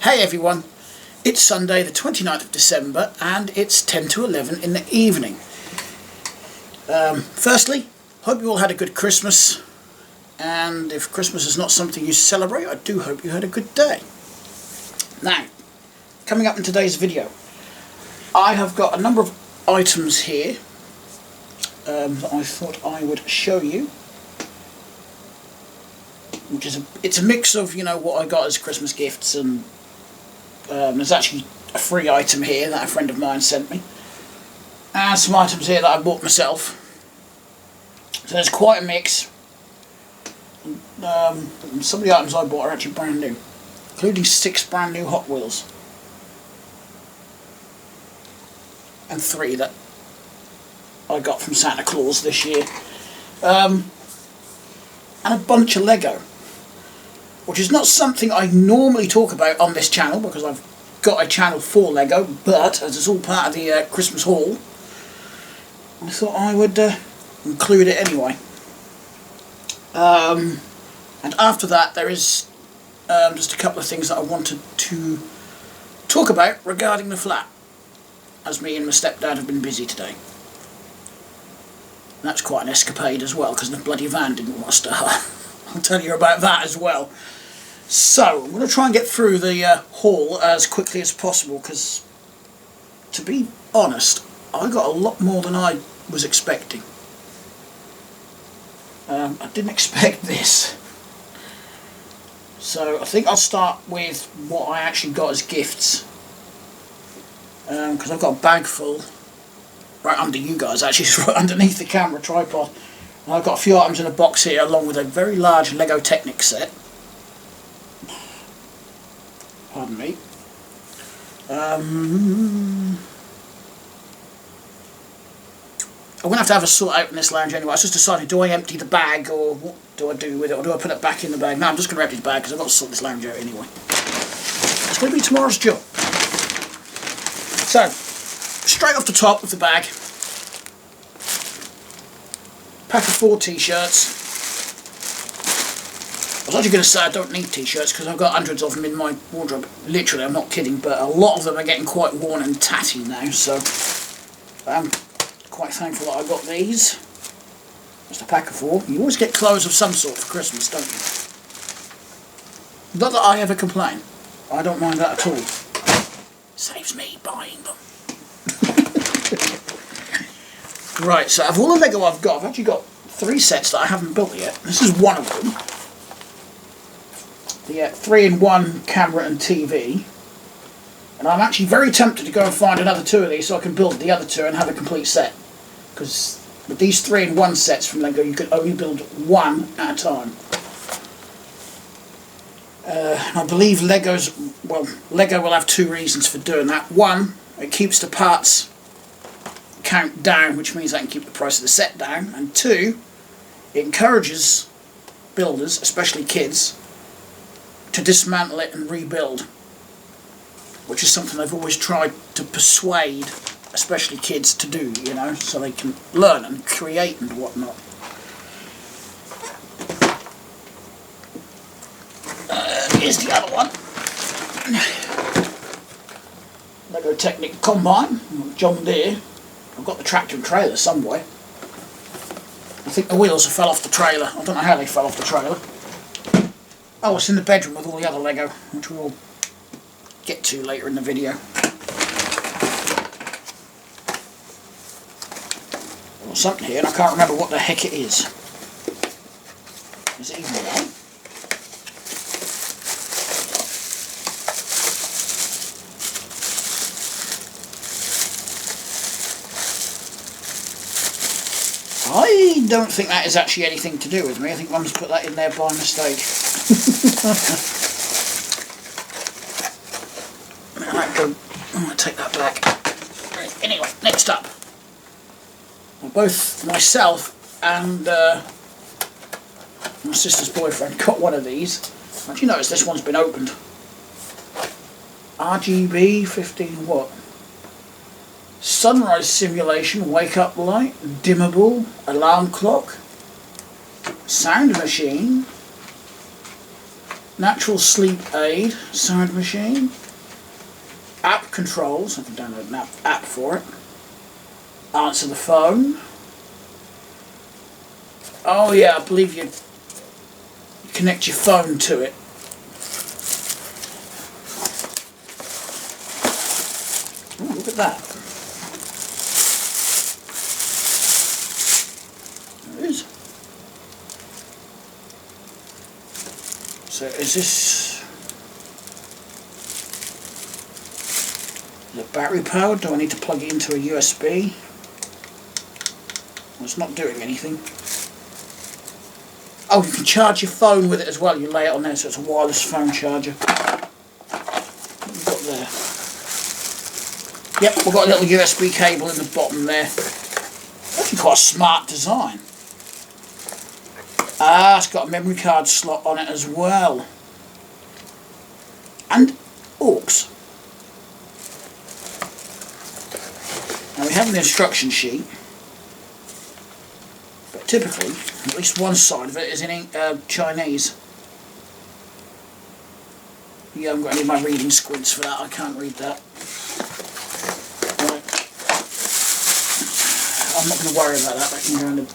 Hey everyone, it's Sunday the 29th of December and it's 10 to 11 in the evening. Firstly, hope you all had a good Christmas, and if Christmas is not something you celebrate, I do hope you had a good day. Now, coming up in today's video, I have got a number of items here that I thought I would show you. It's a mix of, what I got as Christmas gifts, and there's actually a free item here that a friend of mine sent me, and some items here that I bought myself. So there's quite a mix. Some of the items I bought are actually brand new, including 6 brand new Hot Wheels, and 3 that I got from Santa Claus this year, and a bunch of Lego, which is not something I normally talk about on this channel because I've got a channel for Lego, but as it's all part of the Christmas haul, I thought I would include it anyway. And after that, there is just a couple of things that I wanted to talk about regarding the flat, as me and my stepdad have been busy today. And that's quite an escapade as well, because the bloody van didn't want to start. I'll tell you about that as well. So, I'm going to try and get through the haul as quickly as possible, because, to be honest, I got a lot more than I was expecting. I didn't expect this. So, I think I'll start with what I actually got as gifts. Because I've got a bag full, right under you guys actually, it's right underneath the camera tripod. And I've got a few items in a box here, along with a very large Lego Technic set. Pardon me. I'm going to have a sort out in this lounge anyway. I was just deciding, do I empty the bag, or what do I do with it, or do I put it back in the bag? No, I'm just going to empty the bag because I've got to sort this lounge out anyway. It's going to be tomorrow's job. So, straight off the top of the bag, pack of 4 t-shirts. I was actually going to say I don't need t-shirts because I've got hundreds of them in my wardrobe. Literally, I'm not kidding, but a lot of them are getting quite worn and tatty now, so I'm quite thankful that I got these. Just a pack of 4. You always get clothes of some sort for Christmas, don't you? Not that I ever complain. I don't mind that at all. Saves me buying them. Right, so out of all the Lego I've got, I've actually got 3 sets that I haven't built yet. This is one of them. The 3-in-1 camera and TV. And I'm actually very tempted to go and find another 2 of these so I can build the other 2 and have a complete set. Because with these 3-in-1 sets from Lego, you can only build 1 at a time. I believe Lego will have 2 reasons for doing that. 1, it keeps the parts count down, which means I can keep the price of the set down. And 2, it encourages builders, especially kids, to dismantle it and rebuild, which is something I've always tried to persuade, especially kids, to do, so they can learn and create and whatnot. Here's the other one. Lego Technic Combine, John Deere. I've got the tractor and trailer somewhere. I think the wheels have fell off the trailer. I don't know how they fell off the trailer. Oh, it's in the bedroom with all the other Lego, which we'll get to later in the video. There's something here, and I can't remember what the heck it is. Is it even one? I don't think that is actually anything to do with me. I think Mum's put that in there by mistake. I'm going to take that back. Right, anyway, next up. Both myself and my sister's boyfriend got one of these. How'd you notice this one's been opened? RGB 15 watt. Sunrise simulation, wake up light, dimmable, alarm clock, sound machine, Natural sleep aid, sound machine, app controls, I can download an app for it, answer the phone. Oh yeah, I believe you connect your phone to it. Oh, look at that. There it is. So is this battery powered? Do I need to plug it into a USB? Well, it's not doing anything. Oh, you can charge your phone with it as well. You lay it on there, so it's a wireless phone charger. What have we got there? Yep, we've got a little USB cable in the bottom there. Actually quite a smart design. Ah, it's got a memory card slot on it as well. And aux. Now we have an instruction sheet, but typically at least one side of it is in Chinese. You haven't got any of my reading squids for that, I can't read that. Right. I'm not going to worry about that, that can go in the...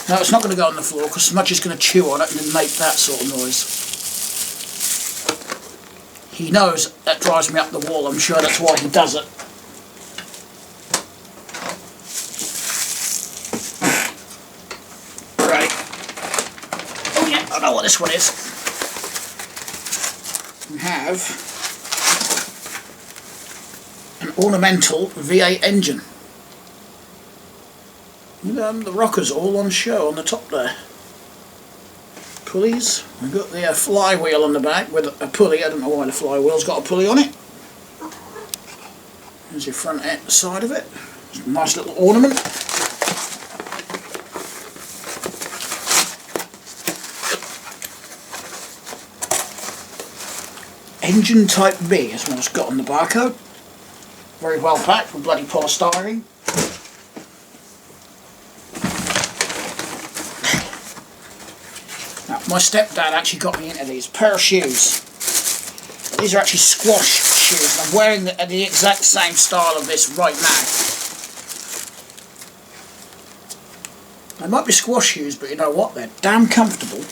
No, it's not going to go on the floor because Smudge is going to chew on it and then make that sort of noise. He knows that drives me up the wall, I'm sure that's why he does it. Right. Oh yeah, I know what this one is. We have an ornamental V8 engine. The rockers all on show on the top there. Pulleys. We've got the flywheel on the back with a pulley. I don't know why the flywheel's got a pulley on it. There's your front side of it. It's a nice little ornament. Engine Type B is what it's got on the barcode. Very well packed with bloody polystyrene. My stepdad actually got me into these pair of shoes. These are actually squash shoes. I'm wearing the exact same style of this right now. They might be squash shoes, but you know what? They're damn comfortable.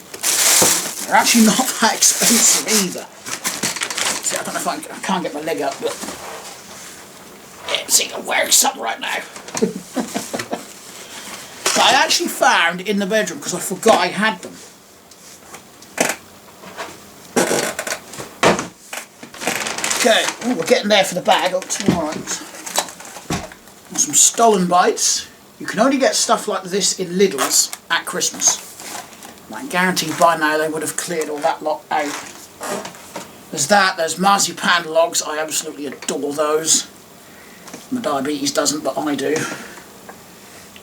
They're actually not that expensive either. See, I don't know if I can't get my leg up, but yeah, see, I'm wearing some right now. But I actually found in the bedroom because I forgot I had them. Okay, oh, we're getting there for the bag. Oh, alright. Some stolen bites. You can only get stuff like this in Lidl's at Christmas. I guarantee by now they would have cleared all that lot out. There's that, there's marzipan logs. I absolutely adore those. My diabetes doesn't, but I do.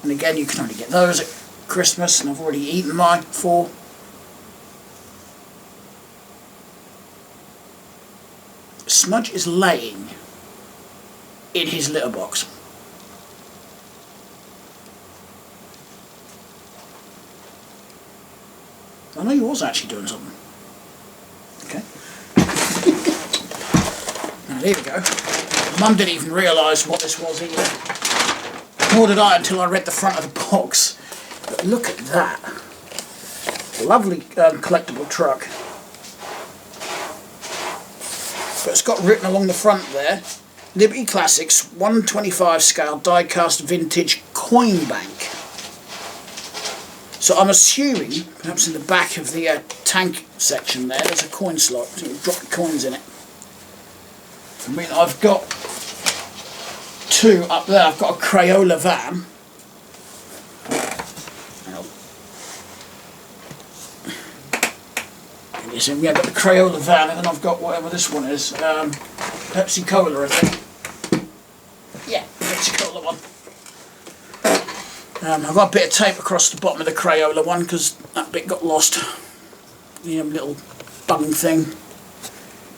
And again, you can only get those at Christmas, and I've already eaten mine for. Smudge is laying in his litter box. I know you was actually doing something. Okay. Now there we go. Mum didn't even realise what this was either. Nor did I until I read the front of the box. But look at that. Lovely collectible truck. But it's got written along the front there, Liberty Classics 1/25 scale Diecast Vintage Coin Bank. So I'm assuming, perhaps in the back of the tank section there's a coin slot, so you can drop the coins in it. I mean, I've got two up there. I've got a Crayola van. So yeah, I've got the Crayola van, and then I've got whatever this one is, Pepsi Cola, I think. Yeah, Pepsi Cola one. I've got a bit of tape across the bottom of the Crayola one because that bit got lost. The little bung thing.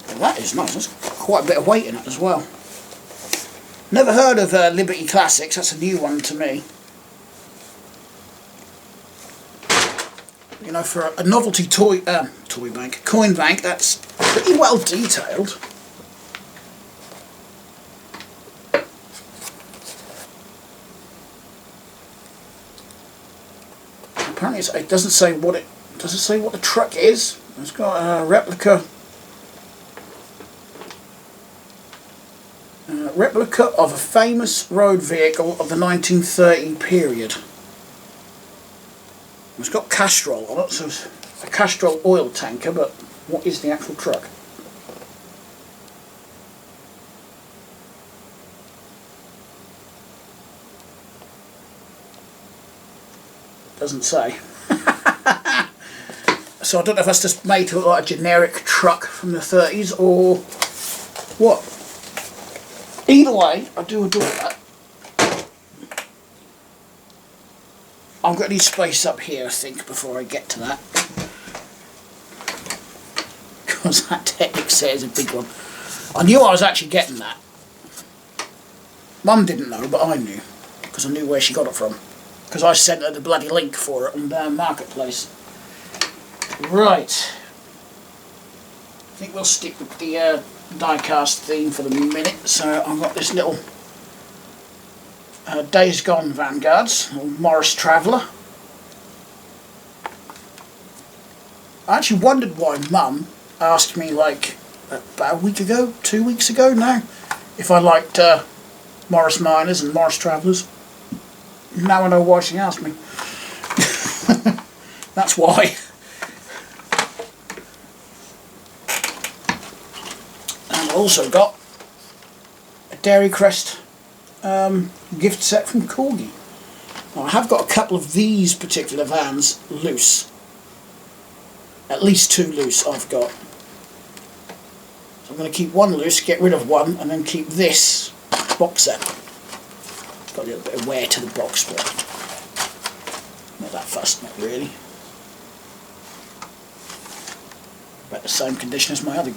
Well, that is nice. There's quite a bit of weight in it as well. Never heard of Liberty Classics. That's a new one to me. You know, for a novelty coin bank, that's pretty well detailed. Apparently, it doesn't say what the truck is. It's got a replica of a famous road vehicle of the 1930 period. It's got Castrol on it, so it's a Castrol oil tanker, but what is the actual truck? Doesn't say. So I don't know if that's just made to look like a generic truck from the 30s or what. Either way, I do adore that. I'm going to need space up here, I think, before I get to that. Because that Technic set is a big one. I knew I was actually getting that. Mum didn't know, but I knew. Because I knew where she got it from. Because I sent her the bloody link for it on the Marketplace. Right. I think we'll stick with the Diecast theme for the minute. So I've got this little Days Gone Vanguards, or Morris Traveller. I actually wondered why Mum asked me like about a week ago, 2 weeks ago now, if I liked Morris Miners and Morris Travellers. Now I know why she asked me. That's why. And I also got a Dairy Crest gift set from Corgi. Now, I have got a couple of these particular vans loose. At least 2 loose I've got. So I'm going to keep one loose, get rid of one, and then keep this box set. It's got a little bit of wear to the box, but not that fussed, not really. About the same condition as my other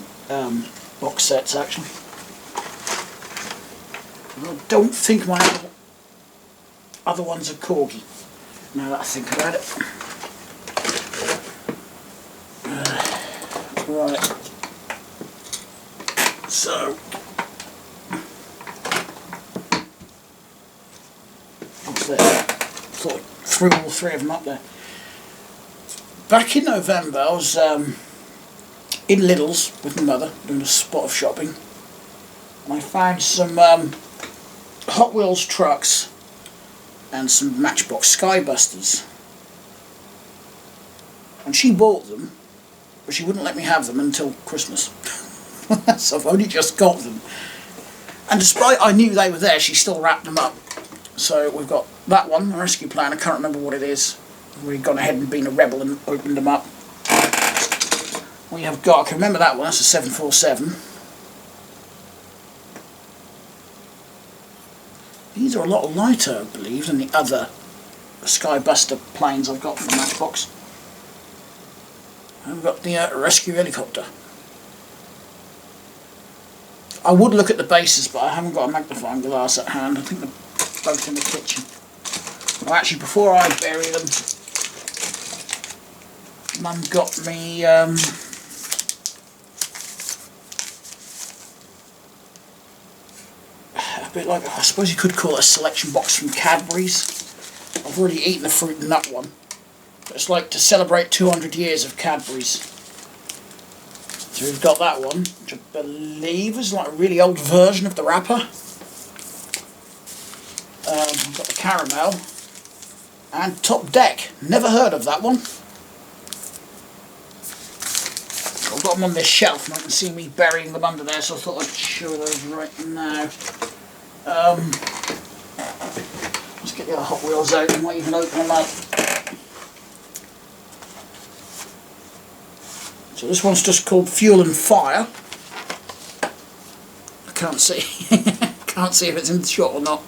box sets, actually. I don't think my other ones are Corgi, now that I think about it. Right, so what's that? Thought I threw all 3 of them up there. Back in November I was in Lidl's with my mother doing a spot of shopping, and I found some Hot Wheels trucks and some Matchbox Skybusters, and she bought them, but she wouldn't let me have them until Christmas. So I've only just got them, and despite I knew they were there, she still wrapped them up. So we've got that one, a rescue plan. I can't remember what it is. We've gone ahead and been a rebel and opened them up. We have got, I can remember that one, that's a 747. These are a lot lighter, I believe, than the other Skybuster planes I've got from Matchbox. And we've got the rescue helicopter. I would look at the bases, but I haven't got a magnifying glass at hand. I think they're both in the kitchen. Well, actually, before I bury them, Mum got me a bit like, I suppose you could call it a selection box from Cadbury's. I've already eaten the fruit and nut one, but it's like to celebrate 200 years of Cadbury's. So we've got that one, which I believe is like a really old version of the wrapper. We've got the caramel and Top Deck. Never heard of that one. I've got them on this shelf and I can see me burying them under there, so I thought I'd show those right now. Let's get the other Hot Wheels out. I might even open them up. So this one's just called Fuel and Fire. I can't see. Can't see if it's in the shot or not.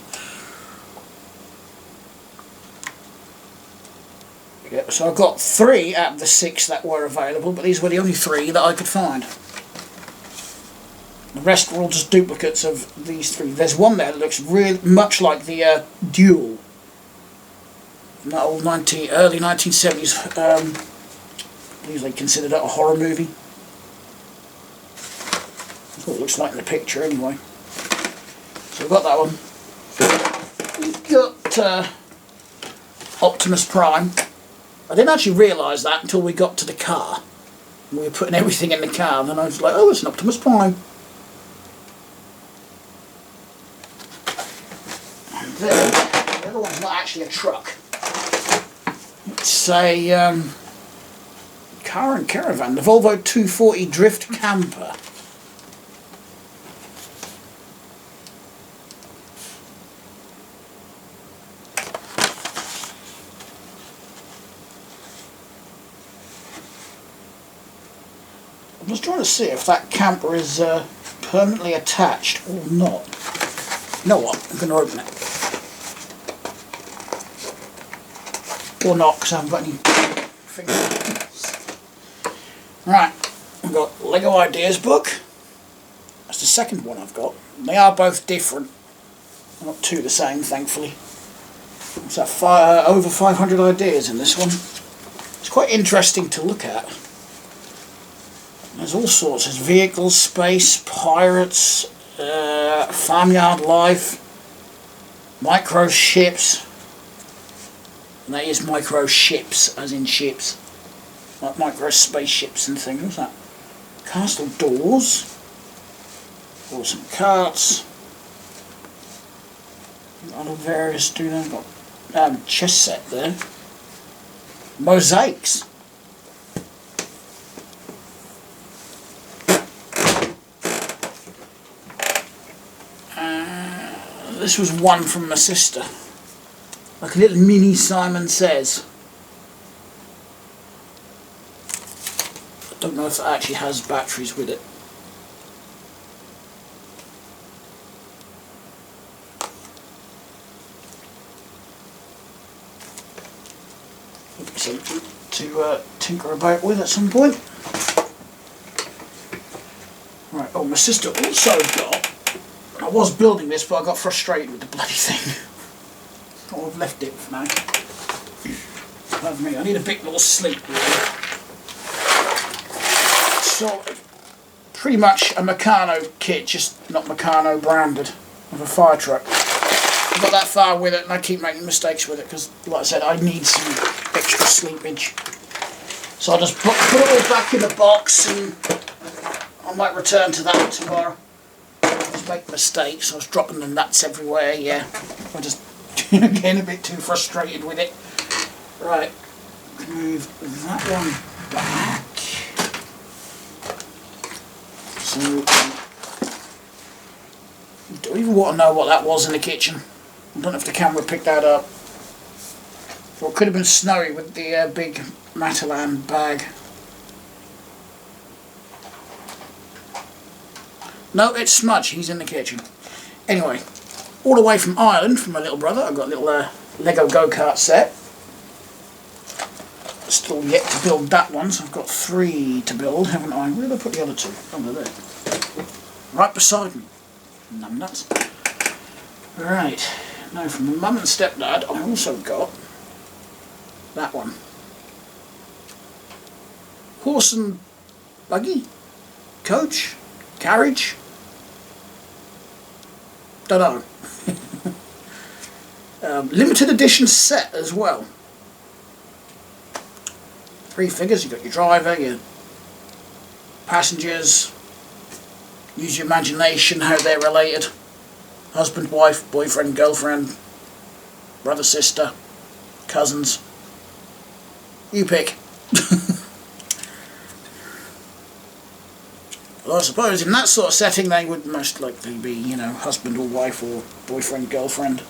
Yeah, so I've got 3 out of the 6 that were available, but these were the only 3 that I could find. The rest were all just duplicates of these 3. There's one there that looks really much like the Duel. That old early 1970s Usually considered it a horror movie. That's what it looks like in the picture anyway. So we've got that one. We've got Optimus Prime. I didn't actually realise that until we got to the car. We were putting everything in the car, and then I was like, oh, it's an Optimus Prime. And then, the other one's not actually a truck. It's a car and caravan, the Volvo 240 Drift Camper. I'm just trying to see if that camper is permanently attached or not. You know what? I'm going to open it. Or not, because I haven't got any fingernails. Right, I've got Lego Ideas book. That's the second one I've got. They are both different. They're not two the same, thankfully. There's that over 500 ideas in this one. It's quite interesting to look at. There's all sorts. There's vehicles, space, pirates, farmyard life, micro ships. And that is micro ships, as in ships. Like micro spaceships and things. What's that? Castle doors. Awesome carts. Other various do they've got chess set there. Mosaics. This was one from my sister. Like a little mini Simon Says. I don't know if it actually has batteries with it. Something to tinker about with at some point. Right, oh, my sister also got, I was building this but I got frustrated with the bloody thing. So I've left it for now. Pardon me, I need a bit more sleep really. So, pretty much a Meccano kit, just not Meccano branded, of a fire truck. I got that far with it and I keep making mistakes with it because, like I said, I need some extra sleepage. So I'll just put it all back in the box and I might return to that tomorrow. I just make mistakes. I was dropping the nuts everywhere, yeah. I just getting a bit too frustrated with it. Right, move that one back. So, I don't even want to know what that was in the kitchen. I don't know if the camera picked that up. Or it could have been snowy with the big Matalan bag. No, it's Smudge. He's in the kitchen. Anyway, all the way from Ireland, from my little brother, I've got a little Lego go-kart set. Still yet to build that one, so I've got 3 to build, haven't I? Where did I put the other 2? Over there. Right beside me. Numbnuts. Right. Now from my mum and stepdad, I also got that one. Horse and buggy? Coach? Carriage? Don't know. Limited edition set as well. 3 figures, you've got your driver, your passengers, use your imagination how they're related. Husband, wife, boyfriend, girlfriend, brother, sister, cousins. You pick. Well, I suppose in that sort of setting they would most likely be, you know, husband or wife or boyfriend, girlfriend.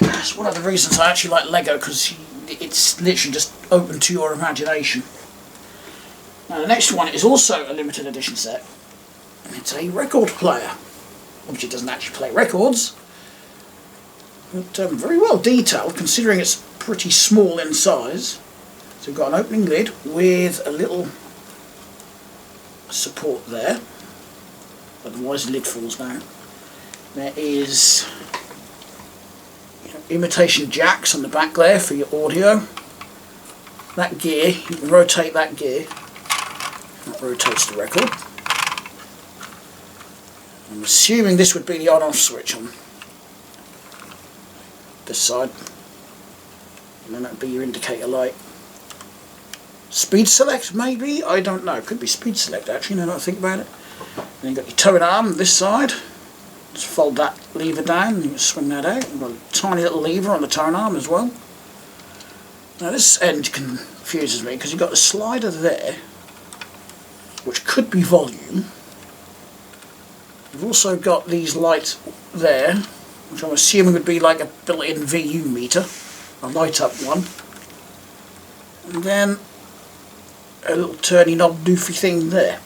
That's one of the reasons I actually like Lego, because it's literally just open to your imagination. Now the next one is also a limited edition set. And it's a record player. Obviously it doesn't actually play records, but very well detailed considering it's pretty small in size. So we've got an opening lid with a little support there, otherwise the lid falls down. There is imitation jacks on the back there for your audio. that gear, you can rotate that gear. That rotates the record. I'm assuming this would be the on-off switch on this side. And then that would be your indicator light. Speed select, maybe? I don't know. Could be speed select, actually, now that I think about it. Then you've got your towing arm this side. Just fold that lever down and you can swing that out. You've got a tiny little lever on the towing arm as well. Now this end confuses me because you've got the slider there, which could be volume. You've also got these lights there, which I'm assuming would be like a built-in VU meter, a light-up one. And then a little turny knob doofy thing there.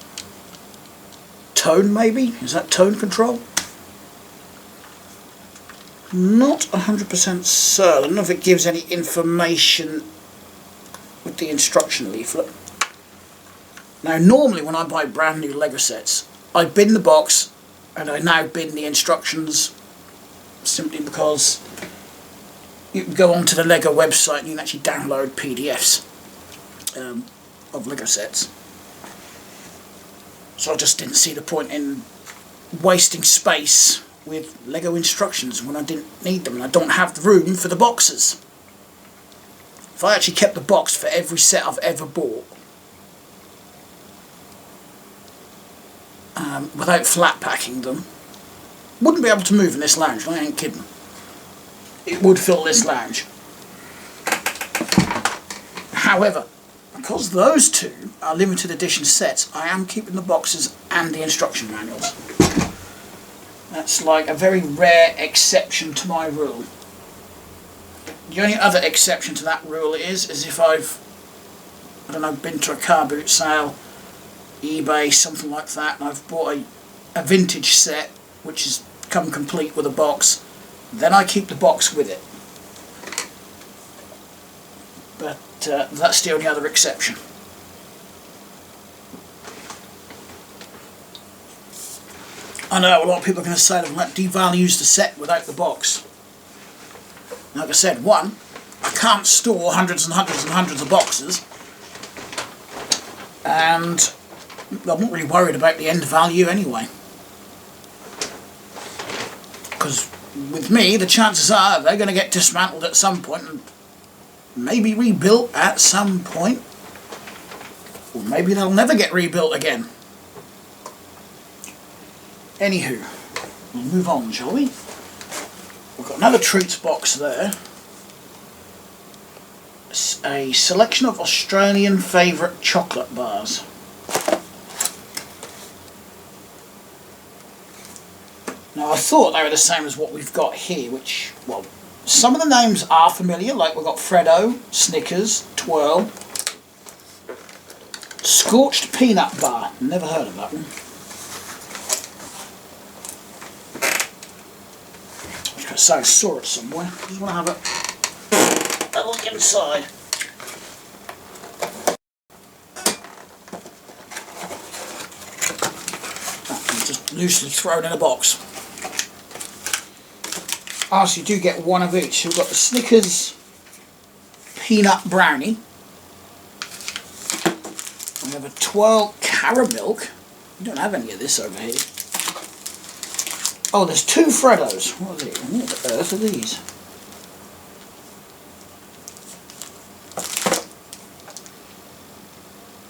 Tone, maybe? Is that tone control? Not 100% certain. I don't know if it gives any information with the instruction leaflet. Now normally when I buy brand new Lego sets, I bin the box and I now bin the instructions, simply because you can go onto the Lego website and you can actually download PDFs of Lego sets. So I just didn't see the point in wasting space with Lego instructions when I didn't need them, and I don't have the room for the boxes. If I actually kept the box for every set I've ever bought, without flat packing them, wouldn't be able to move in this lounge. I ain't kidding. It would fill this lounge. However, because those two are limited edition sets, I am keeping the boxes and the instruction manuals. That's like a very rare exception to my rule. The only other exception to that rule is if I've, I don't know, been to a car boot sale, eBay, something like that, and I've bought a vintage set which has come complete with a box, then I keep the box with it. But that's the only other exception. I know a lot of people are going to say that devalues the set without the box. Like I said, one, I can't store hundreds and hundreds and hundreds of boxes, and I'm not really worried about the end value anyway. Because with me, the chances are they're going to get dismantled at some point and maybe rebuilt at some point, or maybe they'll never get rebuilt again. Anywho, we'll move on, shall we? We've got another treats box there. It's a selection of Australian favourite chocolate bars. Now I thought they were the same as what we've got here, which, well, some of the names are familiar, like we've got Freddo, Snickers, Twirl, Scorched Peanut Bar, never heard of that one. So I saw it somewhere. I just want to have a look inside. Oh, just loosely thrown in a box. Ah, so you do get one of each. So we've got the Snickers Peanut Brownie. We have a Twirl Caramilk. We don't have any of this over here. Oh, there's two Freddos. What the earth are these?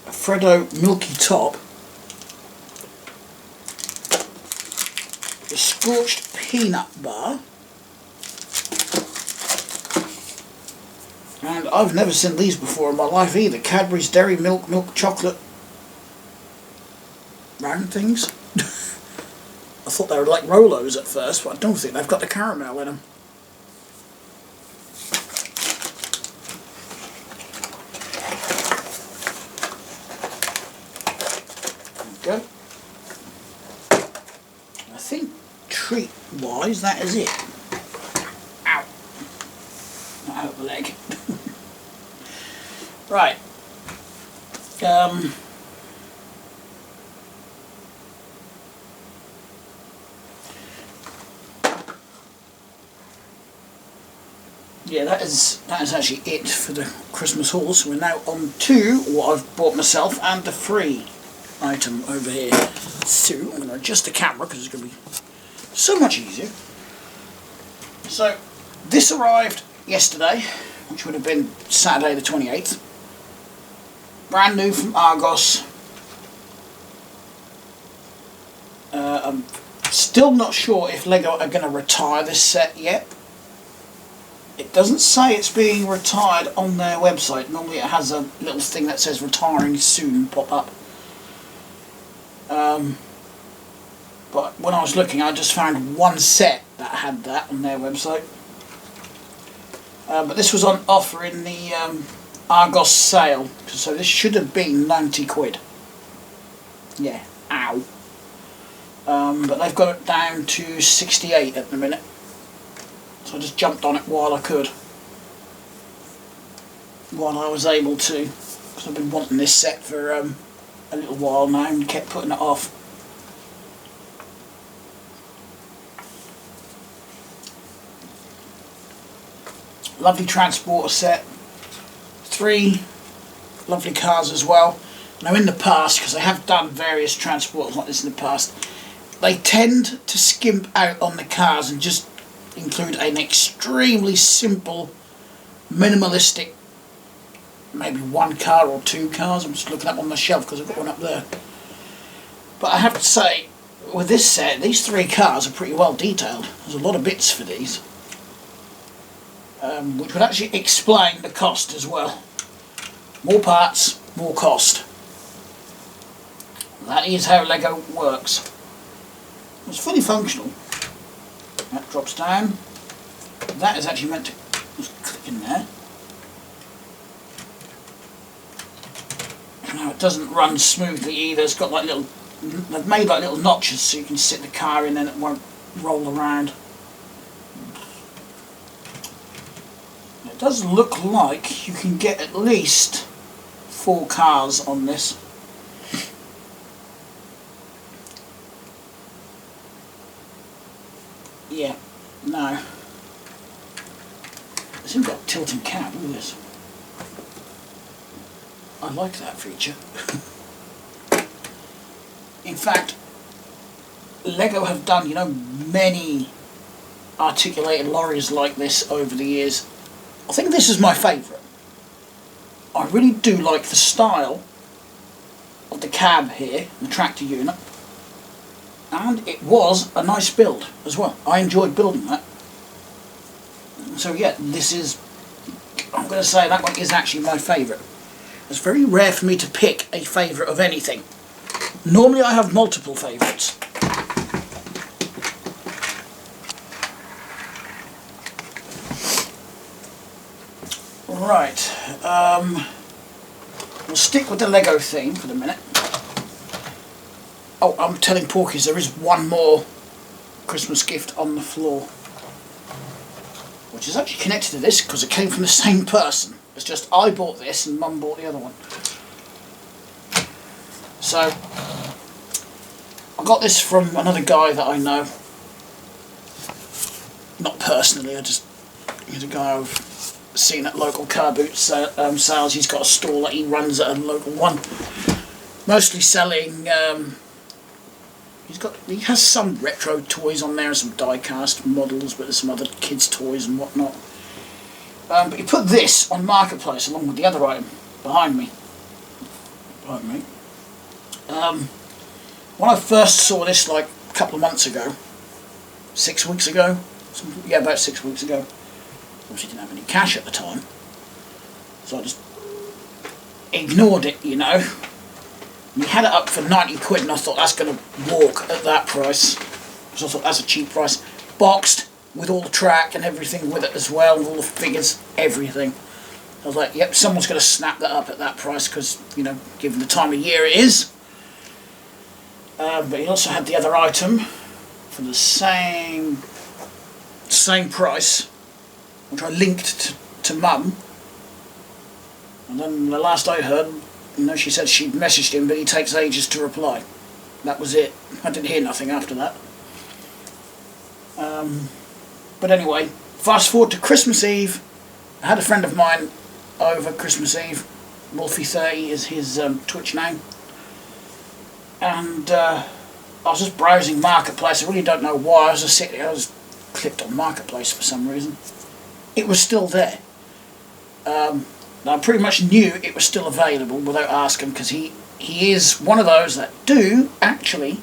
A Freddo Milky Top. The Scorched Peanut Bar. And I've never seen these before in my life either. Cadbury's Dairy Milk Chocolate round things. I thought they were like Rolos at first, but I don't think they've got the caramel in them. There we go. I think treat-wise that is it. Ow. Not out of the leg. Right. yeah, that is actually it for the Christmas haul. So we're now on to what I've bought myself and the free item over here. So I'm going to adjust the camera because it's going to be so much easier. So this arrived yesterday, which would have been Saturday the 28th. Brand new from Argos. I'm still not sure if Lego are going to retire this set yet. It doesn't say it's being retired on their website. Normally it has a little thing that says retiring soon pop up. But when I was looking, I just found one set that had that on their website. But this was on offer in the Argos sale, so this should have been 90 quid. Yeah, ow. But they've got it down to 68 at the minute. So I just jumped on it while I could. While I was able to. Because I've been wanting this set for a little while now and kept putting it off. Lovely transporter set. 3 lovely cars as well. Now in the past, because I have done various transporters like this in the past, they tend to skimp out on the cars and just include an extremely simple, minimalistic, maybe 1 car or 2 cars. I'm just looking up on my shelf because I've got one up there. But I have to say, with this set, these 3 cars are pretty well detailed. There's a lot of bits for these. Which would actually explain the cost as well. More parts, more cost. That is how Lego works. It's fully functional. That drops down. That is actually meant to just click in there. Now it doesn't run smoothly either. It's got like little, they've made like little notches so you can sit the car in and it won't roll around. It does look like you can get at least 4 cars on this. Yeah, no. It's even got a tilting cab, look at this. I like that feature. In fact, Lego have done, you know, many articulated lorries like this over the years. I think this is my favourite. I really do like the style of the cab here, the tractor unit. And it was a nice build as well. I enjoyed building that. So yeah, this is, I'm going to say that one is actually my favourite. It's very rare for me to pick a favourite of anything. Normally I have multiple favourites. Right, we'll stick with the Lego theme for the minute. Oh, I'm telling Porkies there is one more Christmas gift on the floor, which is actually connected to this because it came from the same person. It's just I bought this and Mum bought the other one. So, I got this from another guy that I know. Not personally, he's a guy I've seen at local car boot sales. He's got a stall that he runs at a local one. Mostly selling, he has some retro toys on there and some die-cast models, but there's some other kids' toys and whatnot. But he put this on Marketplace along with the other item behind me. When I first saw this like a couple of months ago, 6 weeks ago, yeah, about 6 weeks ago, obviously didn't have any cash at the time, so I just ignored it, you know. And he had it up for 90 quid and I thought that's going to walk at that price, so I thought that's a cheap price. Boxed, with all the track and everything with it as well, with all the figures, everything. I was like, yep, someone's going to snap that up at that price because, you know, given the time of year it is. But he also had the other item for the same price, which I linked to Mum. And then the last I heard, you know, she said she'd messaged him, but he takes ages to reply. That was it. I didn't hear nothing after that. But anyway, fast forward to Christmas Eve, I had a friend of mine over Christmas Eve. Wolfie30 is his Twitch name. And I was just browsing Marketplace. I really don't know why. I was just sitting there. I was clicked on Marketplace for some reason. It was still there. I pretty much knew it was still available without asking, because he is one of those that do actually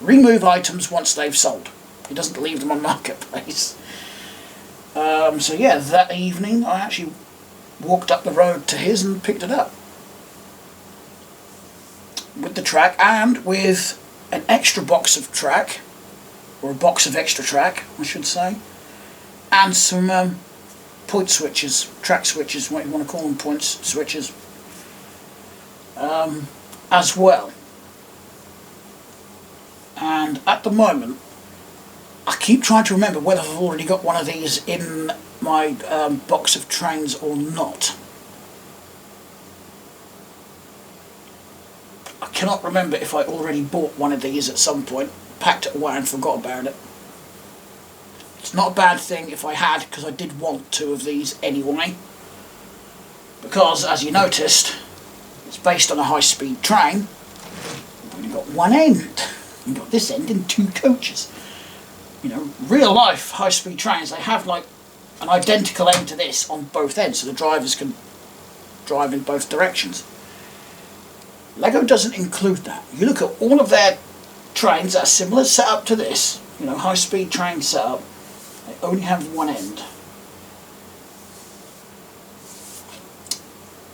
remove items once they've sold. He doesn't leave them on Marketplace. So yeah, that evening I actually walked up the road to his and picked it up. With the track and with an extra box of track, or a box of extra track I should say, and some point switches, track switches, what you want to call them, point switches, as well. And at the moment I keep trying to remember whether I've already got one of these in my box of trains or not. I cannot remember if I already bought one of these at some point, packed it away and forgot about it. It's not a bad thing if I had, because I did want 2 of these anyway. Because, as you noticed, it's based on a high-speed train. I've only got one end. You've got this end in 2 coaches. You know, real life high-speed trains, they have like an identical end to this on both ends, so the drivers can drive in both directions. Lego doesn't include that. You look at all of their trains that are similar setup to this, you know, high-speed train setup, they only have one end.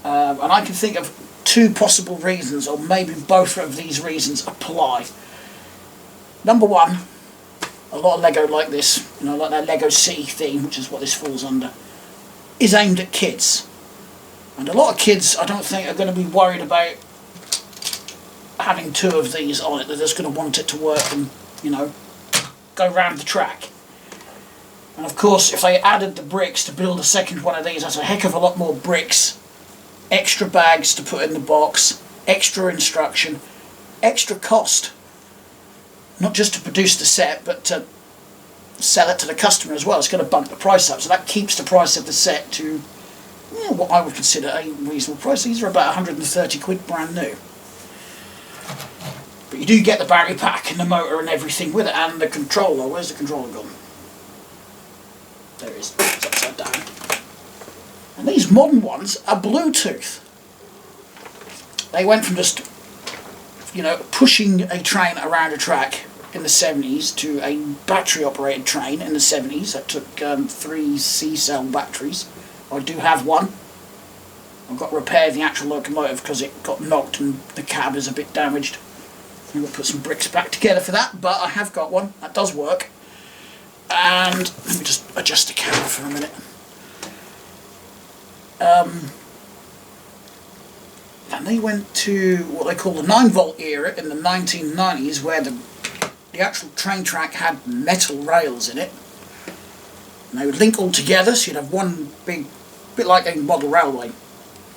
And I can think of 2 possible reasons, or maybe both of these reasons apply. Number 1, a lot of Lego like this, you know, like that Lego City theme, which is what this falls under, is aimed at kids. And a lot of kids, I don't think, are going to be worried about having 2 of these on it. They're just going to want it to work and, you know, go round the track. And of course, if they added the bricks to build a second one of these, that's a heck of a lot more bricks, extra bags to put in the box, extra instruction, extra cost. Not just to produce the set, but to sell it to the customer as well. It's going to bump the price up, so that keeps the price of the set to what I would consider a reasonable price. These are about 130 quid brand new. But you do get the battery pack and the motor and everything with it, and the controller. Where's the controller gone? There it is. It's upside down. And these modern ones are Bluetooth. They went from just, you know, pushing a train around a track in the 70s to a battery operated train in the 70s that took 3 C-cell batteries. I do have one. I've got to repair the actual locomotive because it got knocked and the cab is a bit damaged. I'm going to put some bricks back together for that, but I have got one. That does work. And let me just adjust the camera for a minute. And they went to what they call the 9-volt era in the 1990s, where the actual train track had metal rails in it. And they would link all together, so you'd have one big, bit like a model railway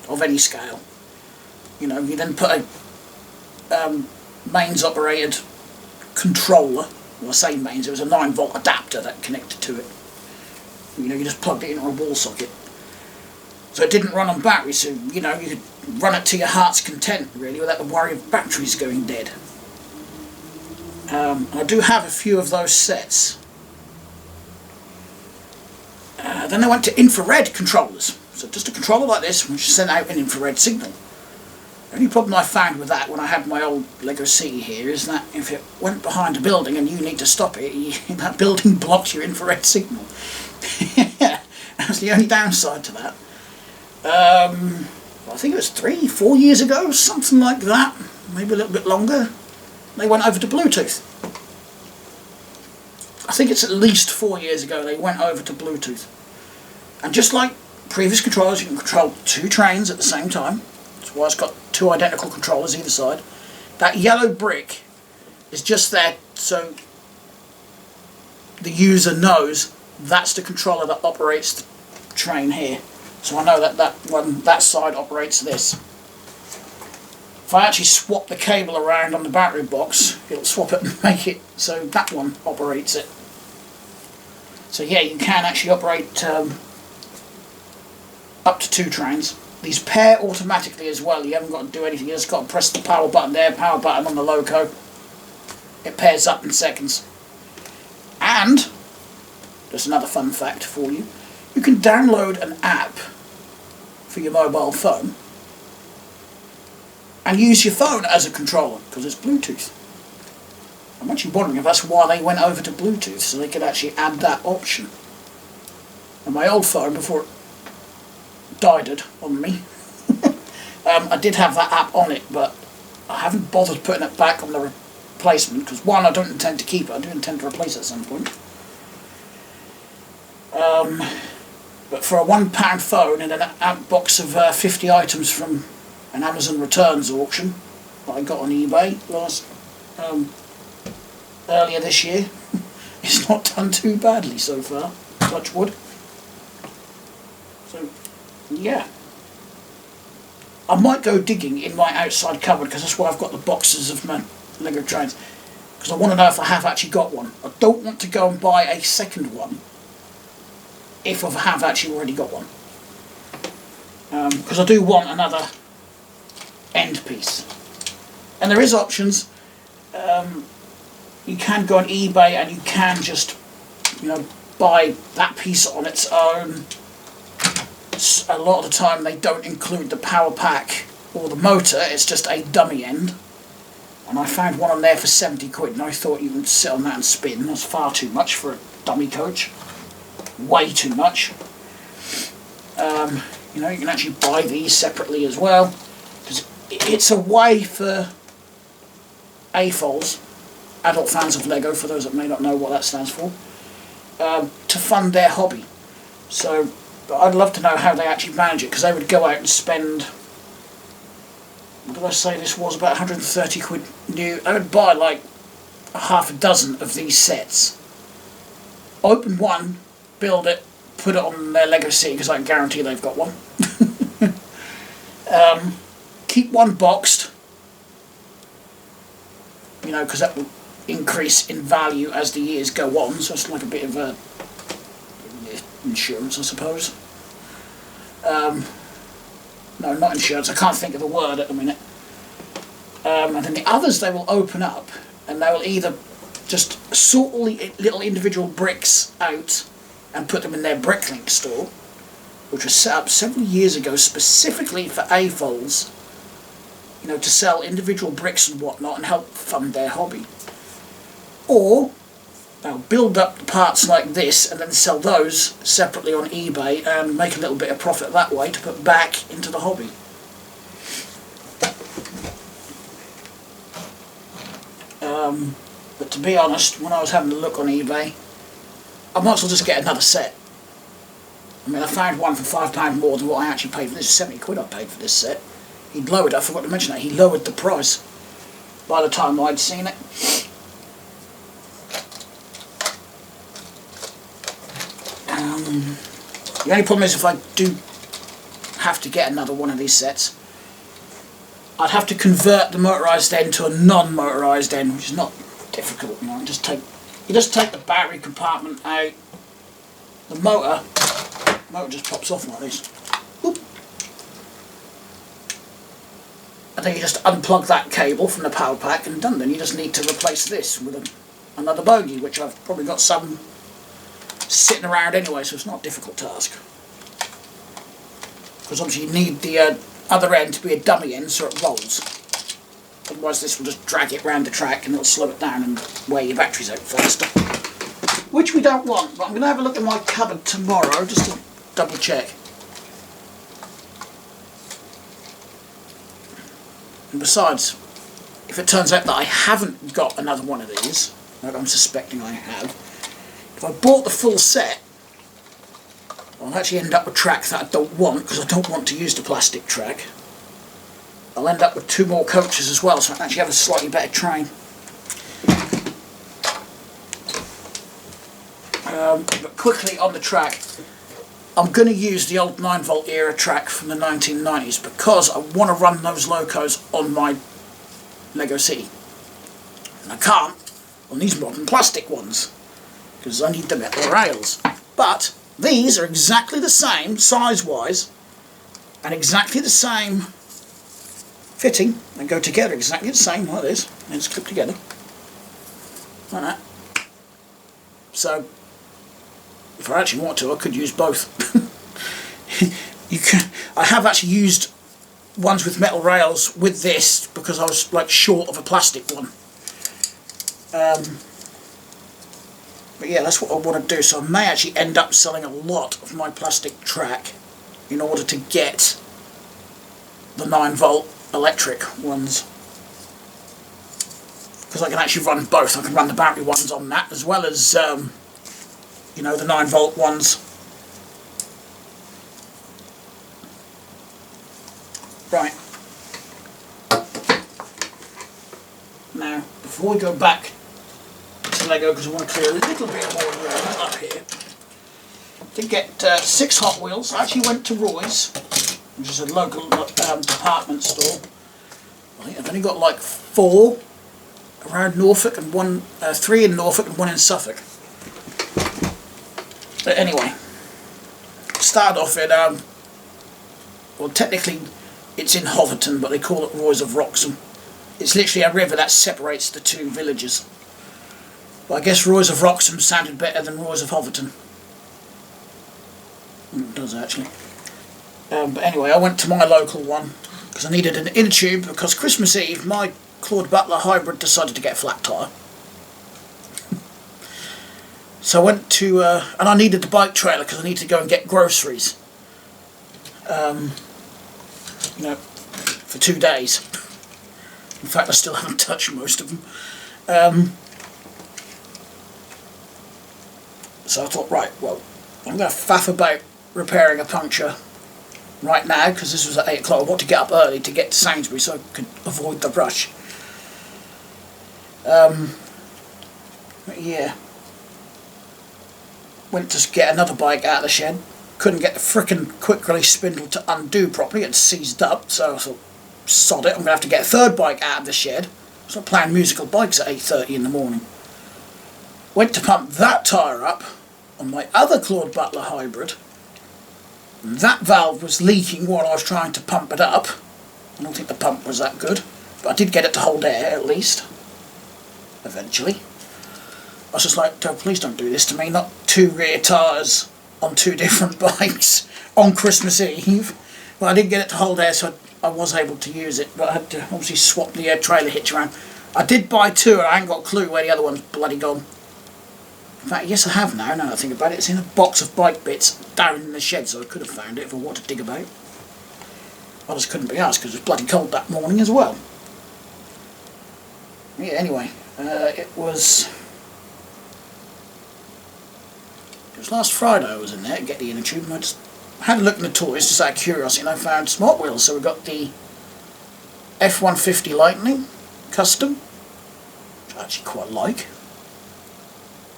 of any scale. You know, you then put a mains operated controller. Well, I say mains, it was a 9-volt adapter that connected to it. You know, you just plugged it into a wall socket. So it didn't run on batteries, so, you know, you could run it to your heart's content, really, without the worry of batteries going dead. I do have a few of those sets. Then they went to infrared controllers. So just a controller like this, which sent out an infrared signal. The only problem I found with that when I had my old Lego City here is that if it went behind a building and you need to stop it, that building blocks your infrared signal. That's the only downside to that. I think it was 3-4 years ago, something like that, maybe a little bit longer, they went over to Bluetooth. I think it's at least 4 years ago they went over to Bluetooth. And just like previous controllers, you can control 2 trains at the same time. That's why it's got 2 identical controllers either side. That yellow brick is just there so the user knows that's the controller that operates the train here. So I know that that side operates this. If I actually swap the cable around on the battery box, it'll swap it and make it so that one operates it. So yeah, you can actually operate up to 2 trains. These pair automatically as well. You haven't got to do anything. You just got to press the power button there, power button on the loco. It pairs up in seconds. And, just another fun fact for you, you can download an app for your mobile phone and use your phone as a controller, because it's Bluetooth. I'm actually wondering if that's why they went over to Bluetooth, so they could actually add that option. And my old phone, before it died on me, I did have that app on it, but I haven't bothered putting it back on the replacement, because one, I don't intend to keep it, I do intend to replace it at some point. But for a £1 phone and an box of 50 items from an Amazon returns auction that I got on eBay earlier this year, it's not done too badly so far, touch wood. So, yeah. I might go digging in my outside cupboard, because that's where I've got the boxes of my Lego trains, because I want to know if I have actually got one. I don't want to go and buy a second one if I have actually already got one, because I do want another end piece. And there is options. You can go on eBay and you can just, buy that piece on its own. A lot of the time they don't include the power pack or the motor, it's just a dummy end. And I found one on there for 70 quid, and I thought you would sit on that and spin. That's far too much for a dummy coach. Way too much. You can actually buy these separately as well, because it's a way for AFOLs, adult fans of Lego, for those that may not know what that stands for, to fund their hobby. So I'd love to know how they actually manage it, because they would go out and spend, what did I say this was, about 130 quid new. They would buy like half a dozen of these sets, open one, build it, put it on their Lego City, because I can guarantee they've got one. Keep one boxed, because that will increase in value as the years go on, so it's like a bit of a insurance, I suppose. No, not insurance, I can't think of the word at the minute. And then the others they will open up, and they will either just sort all the little individual bricks out and put them in their Bricklink store, which was set up several years ago specifically for AFOLs, to sell individual bricks and whatnot and help fund their hobby. Or they'll build up the parts like this and then sell those separately on eBay and make a little bit of profit that way to put back into the hobby. But to be honest, when I was having a look on eBay, I might as well just get another set. I found one for £5 more than what I actually paid for this. 70 quid I paid for this set. He'd lowered, I forgot to mention that, he lowered the price by the time I'd seen it. The only problem is, if I do have to get another one of these sets, I'd have to convert the motorised end to a non-motorised end, which is not difficult. You just take the battery compartment out, the motor just pops off like this. Whoop. And then you just unplug that cable from the power pack and done. Then you just need to replace this with another bogie, which I've probably got some sitting around anyway, so it's not a difficult task. Because obviously you need the other end to be a dummy end so it rolls. Otherwise this will just drag it round the track and it'll slow it down and wear your batteries out faster. Which we don't want, but I'm going to have a look in my cupboard tomorrow just to double check. And besides, if it turns out that I haven't got another one of these, like I'm suspecting I have, if I bought the full set, I'll actually end up with track that I don't want, because I don't want to use the plastic track. I'll end up with 2 more coaches as well, so I can actually have a slightly better train. But quickly on the track, I'm going to use the old 9-volt era track from the 1990s, because I want to run those locos on my Lego City. And I can't on these modern plastic ones, because I need the metal rails. But these are exactly the same, size-wise, and exactly the same fitting. They go together exactly the same like this, and it's clipped together like that. So if I actually want to, I could use both. You can. I have actually used ones with metal rails with this because I was like short of a plastic one. But yeah, that's what I want to do. So I may actually end up selling a lot of my plastic track in order to get the 9-volt electric ones, because I can actually run both. I can run the battery ones on that as well as you know, the 9-volt ones. Right. Now, before we go back to Lego, because I want to clear a little bit more room up here, to get 6 Hot Wheels, I actually went to Roy's, which is a local department store. I think I've only got like 4 around Norfolk and 3 in Norfolk and 1 in Suffolk. But anyway, started off in, well, technically it's in Hoverton, but they call it Roy's of Wroxham. It's literally a river that separates the 2 villages. But I guess Roy's of Wroxham sounded better than Roy's of Hoverton. It does actually. But anyway, I went to my local one because I needed an inner tube, because Christmas Eve my Claude Butler hybrid decided to get a flat tyre. So I went to, and I needed the bike trailer because I needed to go and get groceries. You know, for 2 days. In fact, I still haven't touched most of them. So I thought, right, well, I'm going to faff about repairing a puncture right now, because this was at 8 o'clock. I want to get up early to get to Sainsbury's so I could avoid the rush. Yeah. Went to get another bike out of the shed. Couldn't get the frickin' quick release spindle to undo properly. It's seized up, so I thought, sod it, I'm going to have to get a third bike out of the shed. So I'm playing musical bikes at 8:30 in the morning. Went to pump that tyre up on my other Claude Butler hybrid. That valve was leaking while I was trying to pump it up. I don't think the pump was that good, but I did get it to hold air at least. Eventually. I was just like, please don't do this to me. Not 2 rear tyres on 2 different bikes on Christmas Eve. Well, I did get it to hold air, so I was able to use it, but I had to obviously swap the trailer hitch around. I did buy 2, and I ain't got a clue where the other one's bloody gone. In fact, yes I have now I think about it. It's in a box of bike bits down in the shed, so I could have found it if I wanted to dig about. I just couldn't be asked because it was bloody cold that morning as well. Yeah, anyway, it was last Friday I was in there to get the inner tube, and I just had a look in the toys just out of curiosity, and I found smart wheels. So we got the F-150 Lightning Custom, which I actually quite like.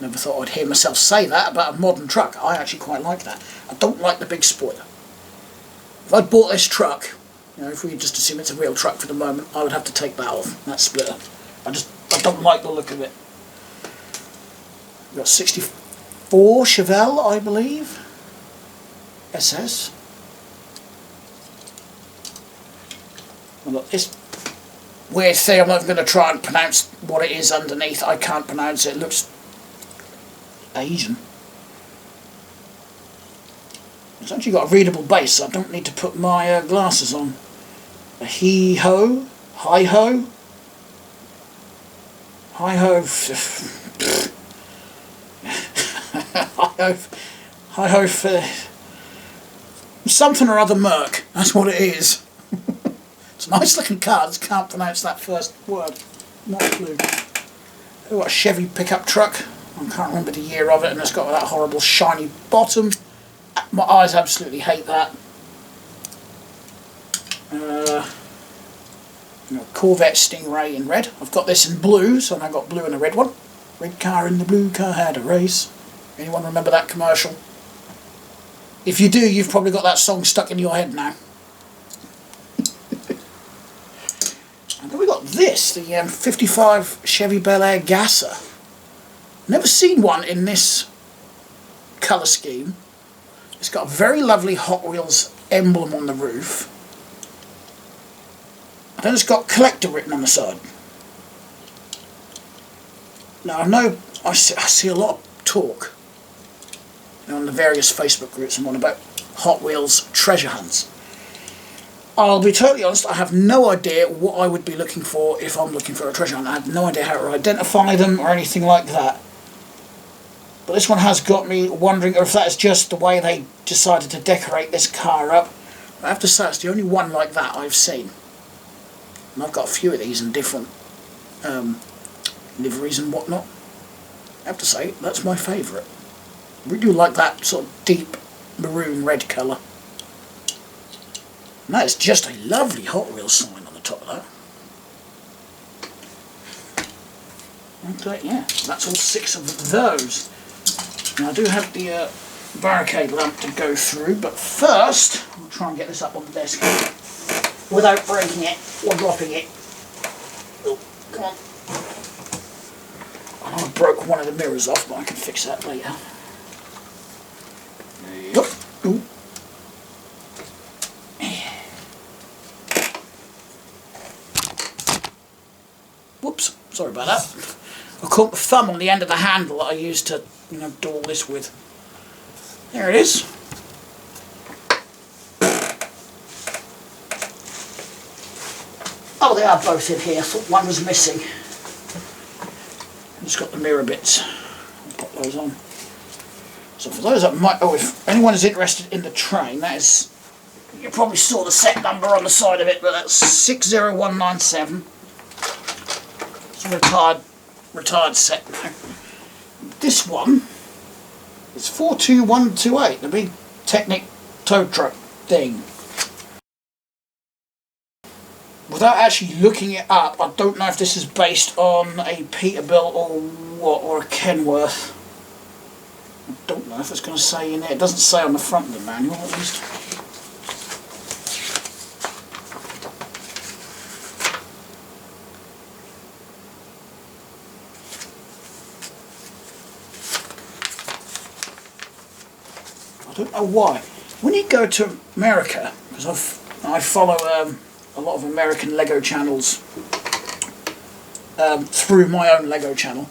Never thought I'd hear myself say that about a modern truck. I actually quite like that. I don't like the big spoiler. If I'd bought this truck, you know, if we just assume it's a real truck for the moment, I would have to take that off, that splitter. I don't like the look of it. We've got 64 Chevelle, I believe. SS. Well, look, this weird thing, I'm not going to try and pronounce what it is underneath. I can't pronounce it. It looks Asian. It's actually got a readable base, so I don't need to put my glasses on. A hi-ho, hi-ho, hi-ho, hi-ho for something or other Merc. That's what it is. It's a nice looking car, I just can't pronounce that first word. Not a clue. Oh, what a Chevy pickup truck. I can't remember the year of it, and it's got that horrible shiny bottom. My eyes absolutely hate that. Corvette Stingray in red. I've got this in blue, so I've got blue and a red one. Red car in the blue car had a race. Anyone remember that commercial? If you do, you've probably got that song stuck in your head now. And then we got this, the 55 Chevy Bel Air Gasser. Never seen one in this colour scheme. It's got a very lovely Hot Wheels emblem on the roof. Then it's got collector written on the side. Now I know I see a lot of talk, you know, on the various Facebook groups I'm on about Hot Wheels treasure hunts. I'll be totally honest, I have no idea what I would be looking for if I'm looking for a treasure hunt. I have no idea how to identify them or anything like that. But this one has got me wondering if that's just the way they decided to decorate this car up. I have to say it's the only one like that I've seen. And I've got a few of these in different liveries and whatnot. I have to say, that's my favourite. I really do like that sort of deep maroon red colour. And that is just a lovely Hot Wheels sign on the top of that. Okay, yeah, that's all 6 of those. Now I do have the barricade lamp to go through, but first I'll try and get this up on the desk without breaking it or dropping it. Oh, come on. I broke one of the mirrors off, but I can fix that later. Yep. Ooh. Whoops, sorry about that. I caught my thumb on the end of the handle that I used to, you know, do all this with. There it is. Oh, they are both in here. I thought one was missing. Just got the mirror bits. I'll pop those on. So for those that might, if anyone is interested in the train, that is, you probably saw the set number on the side of it, but that's 60197. It's a retired set now. This one is 42128, the big Technic tow truck thing. Without actually looking it up, I don't know if this is based on a Peterbilt or what, or a Kenworth. I don't know if it's going to say in there. It doesn't say on the front of the manual, at least. I don't know why. When you go to America, because I follow a lot of American Lego channels through my own Lego channel.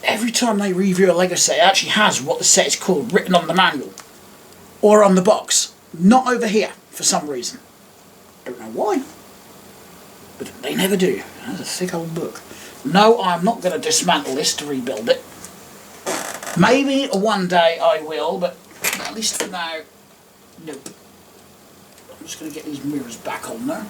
Every time they review a Lego set, it actually has what the set is called written on the manual or on the box. Not over here for some reason. Don't know why, but they never do. That's a thick old book. No, I'm not going to dismantle this to rebuild it. Maybe one day I will, but at least for now, nope. I'm just going to get these mirrors back on there.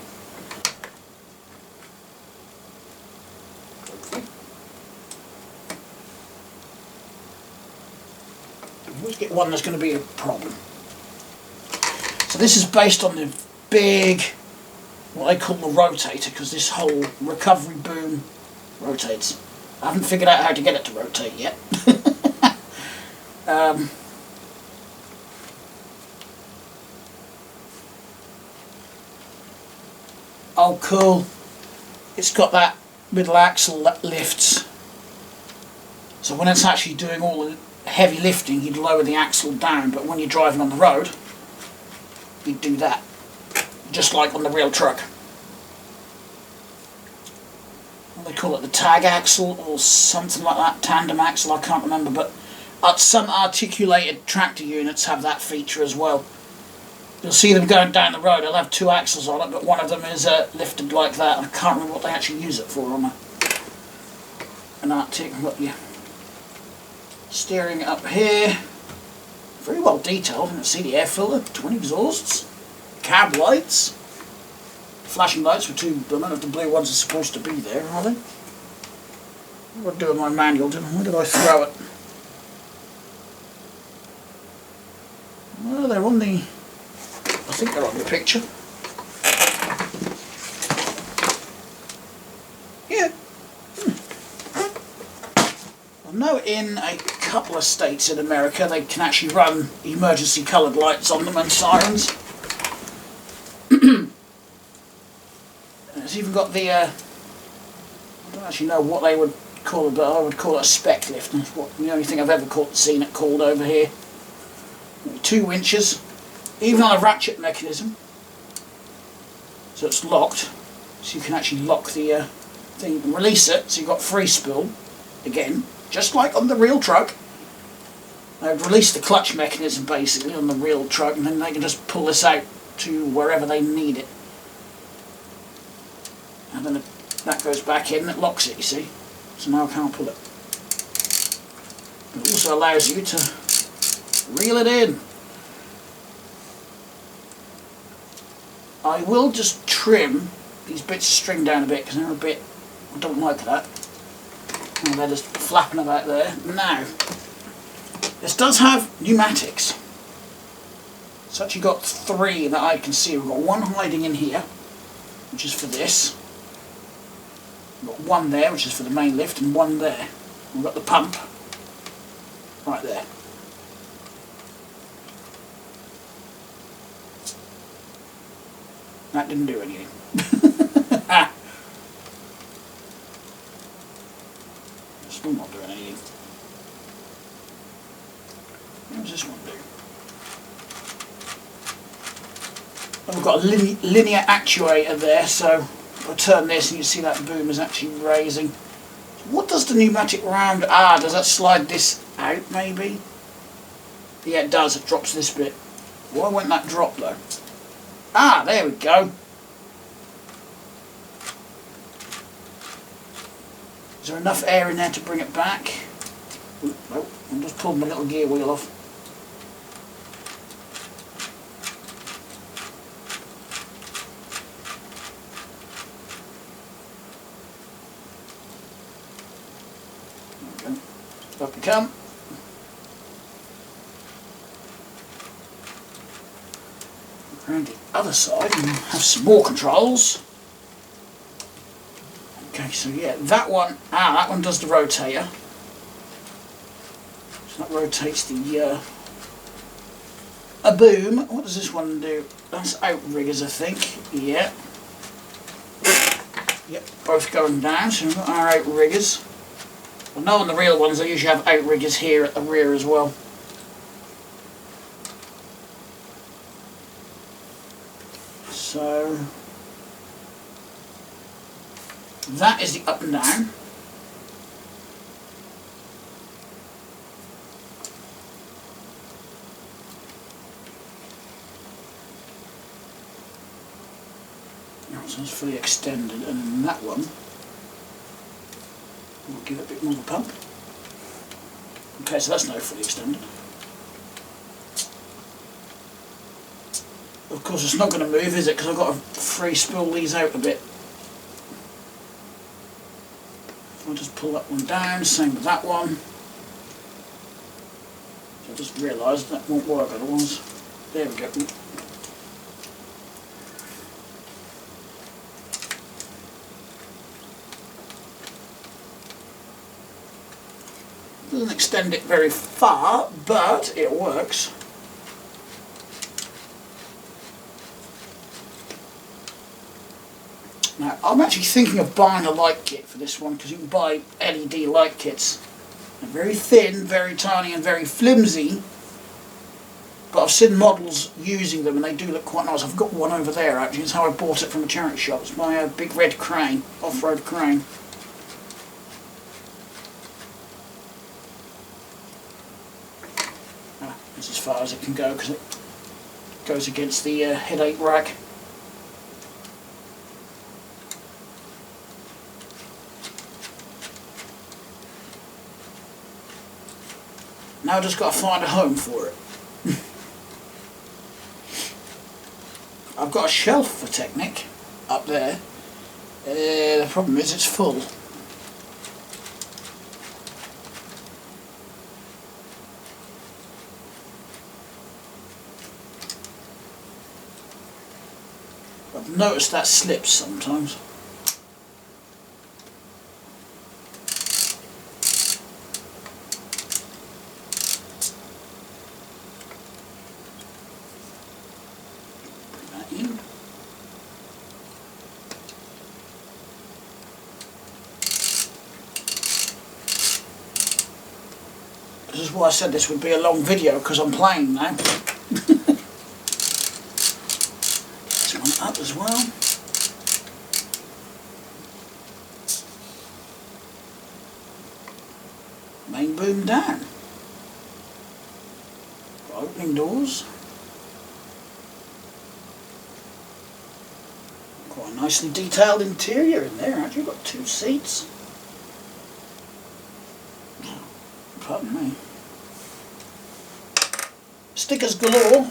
I always get one that's going to be a problem. So this is based on the big, what they call the rotator, because this whole recovery boom rotates. I haven't figured out how to get it to rotate yet. Oh cool, it's got that middle axle that lifts, so when it's actually doing all the heavy lifting you'd lower the axle down, but when you're driving on the road you'd do that, just like on the real truck. What do they call it, the tag axle or something like that, tandem axle, I can't remember, but some articulated tractor units have that feature as well. You'll see them going down the road, they'll have 2 axles on it, but one of them is lifted like that. I can't remember what they actually use it for on an Arctic. Got your steering up here, very well detailed. You can see the air filter, twin exhausts, cab lights, flashing lights for 2, I don't know if the blue ones are supposed to be there, are they? What do I do with my manual? Where did I throw it? Well, they're on the... I think they're on the picture. Yeah. I know in a couple of states in America they can actually run emergency coloured lights on them and sirens. It's even got the, I don't actually know what they would call it, but I would call it a spec lift. That's the only thing I've ever seen it called over here. 2 winches. even on a ratchet mechanism, so it's locked, so you can actually lock the thing and release it, so you've got free spool, again, just like on the real truck. They've released the clutch mechanism basically on the real truck, and then they can just pull this out to wherever they need it. And then that goes back in and it locks it, you see. So now I can't pull it. It also allows you to reel it in. I will just trim these bits of string down a bit because they're a bit, I don't like that. And they're just flapping about there. Now, this does have pneumatics. It's actually got 3 that I can see. We've got one hiding in here, which is for this. We've got one there, which is for the main lift, and one there. We've got the pump right there. That didn't do anything. Still not doing anything. What does this one do? Oh, we've got a linear actuator there, so if I turn this and you see that boom is actually raising. What does the pneumatic round? Ah, does that slide this out maybe? Yeah, it does. It drops this bit. Why won't that drop though? Ah, there we go. Is there enough air in there to bring it back? Oop, nope, I'm just pulling my little gear wheel off. There we go. Up you come. Around the other side and have some more controls. Okay, so yeah, that one does the rotator. So that rotates the a boom. What does this one do? That's outriggers, I think. Yeah. Yep, both going down, so we've got our outriggers. Well, no, on the real ones, they usually have outriggers here at the rear as well. So that is the up and down. So it's fully extended, and then that one will give it a bit more of a pump. Okay, so that's now fully extended. Of course it's not going to move, is it? Because I've got to free spool these out a bit. I'll just pull that one down, same with that one. So I just realised that won't work otherwise. There we go. Doesn't extend it very far, but it works. Now, I'm actually thinking of buying a light kit for this one, because you can buy LED light kits. They're very thin, very tiny and very flimsy, but I've seen models using them and they do look quite nice. I've got one over there actually, it's how I bought it from a charity shop. It's my big red crane, off-road crane. That's as far as it can go because it goes against the headache rack. Now I've just got to find a home for it. I've got a shelf for Technic up there. The problem is it's full. I've noticed that slips sometimes. This is why I said this would be a long video, because I'm playing now. up as well. Main boom down. Opening doors. Quite a nicely detailed interior in there. Actually, got 2 seats. Pardon me. Stickers galore.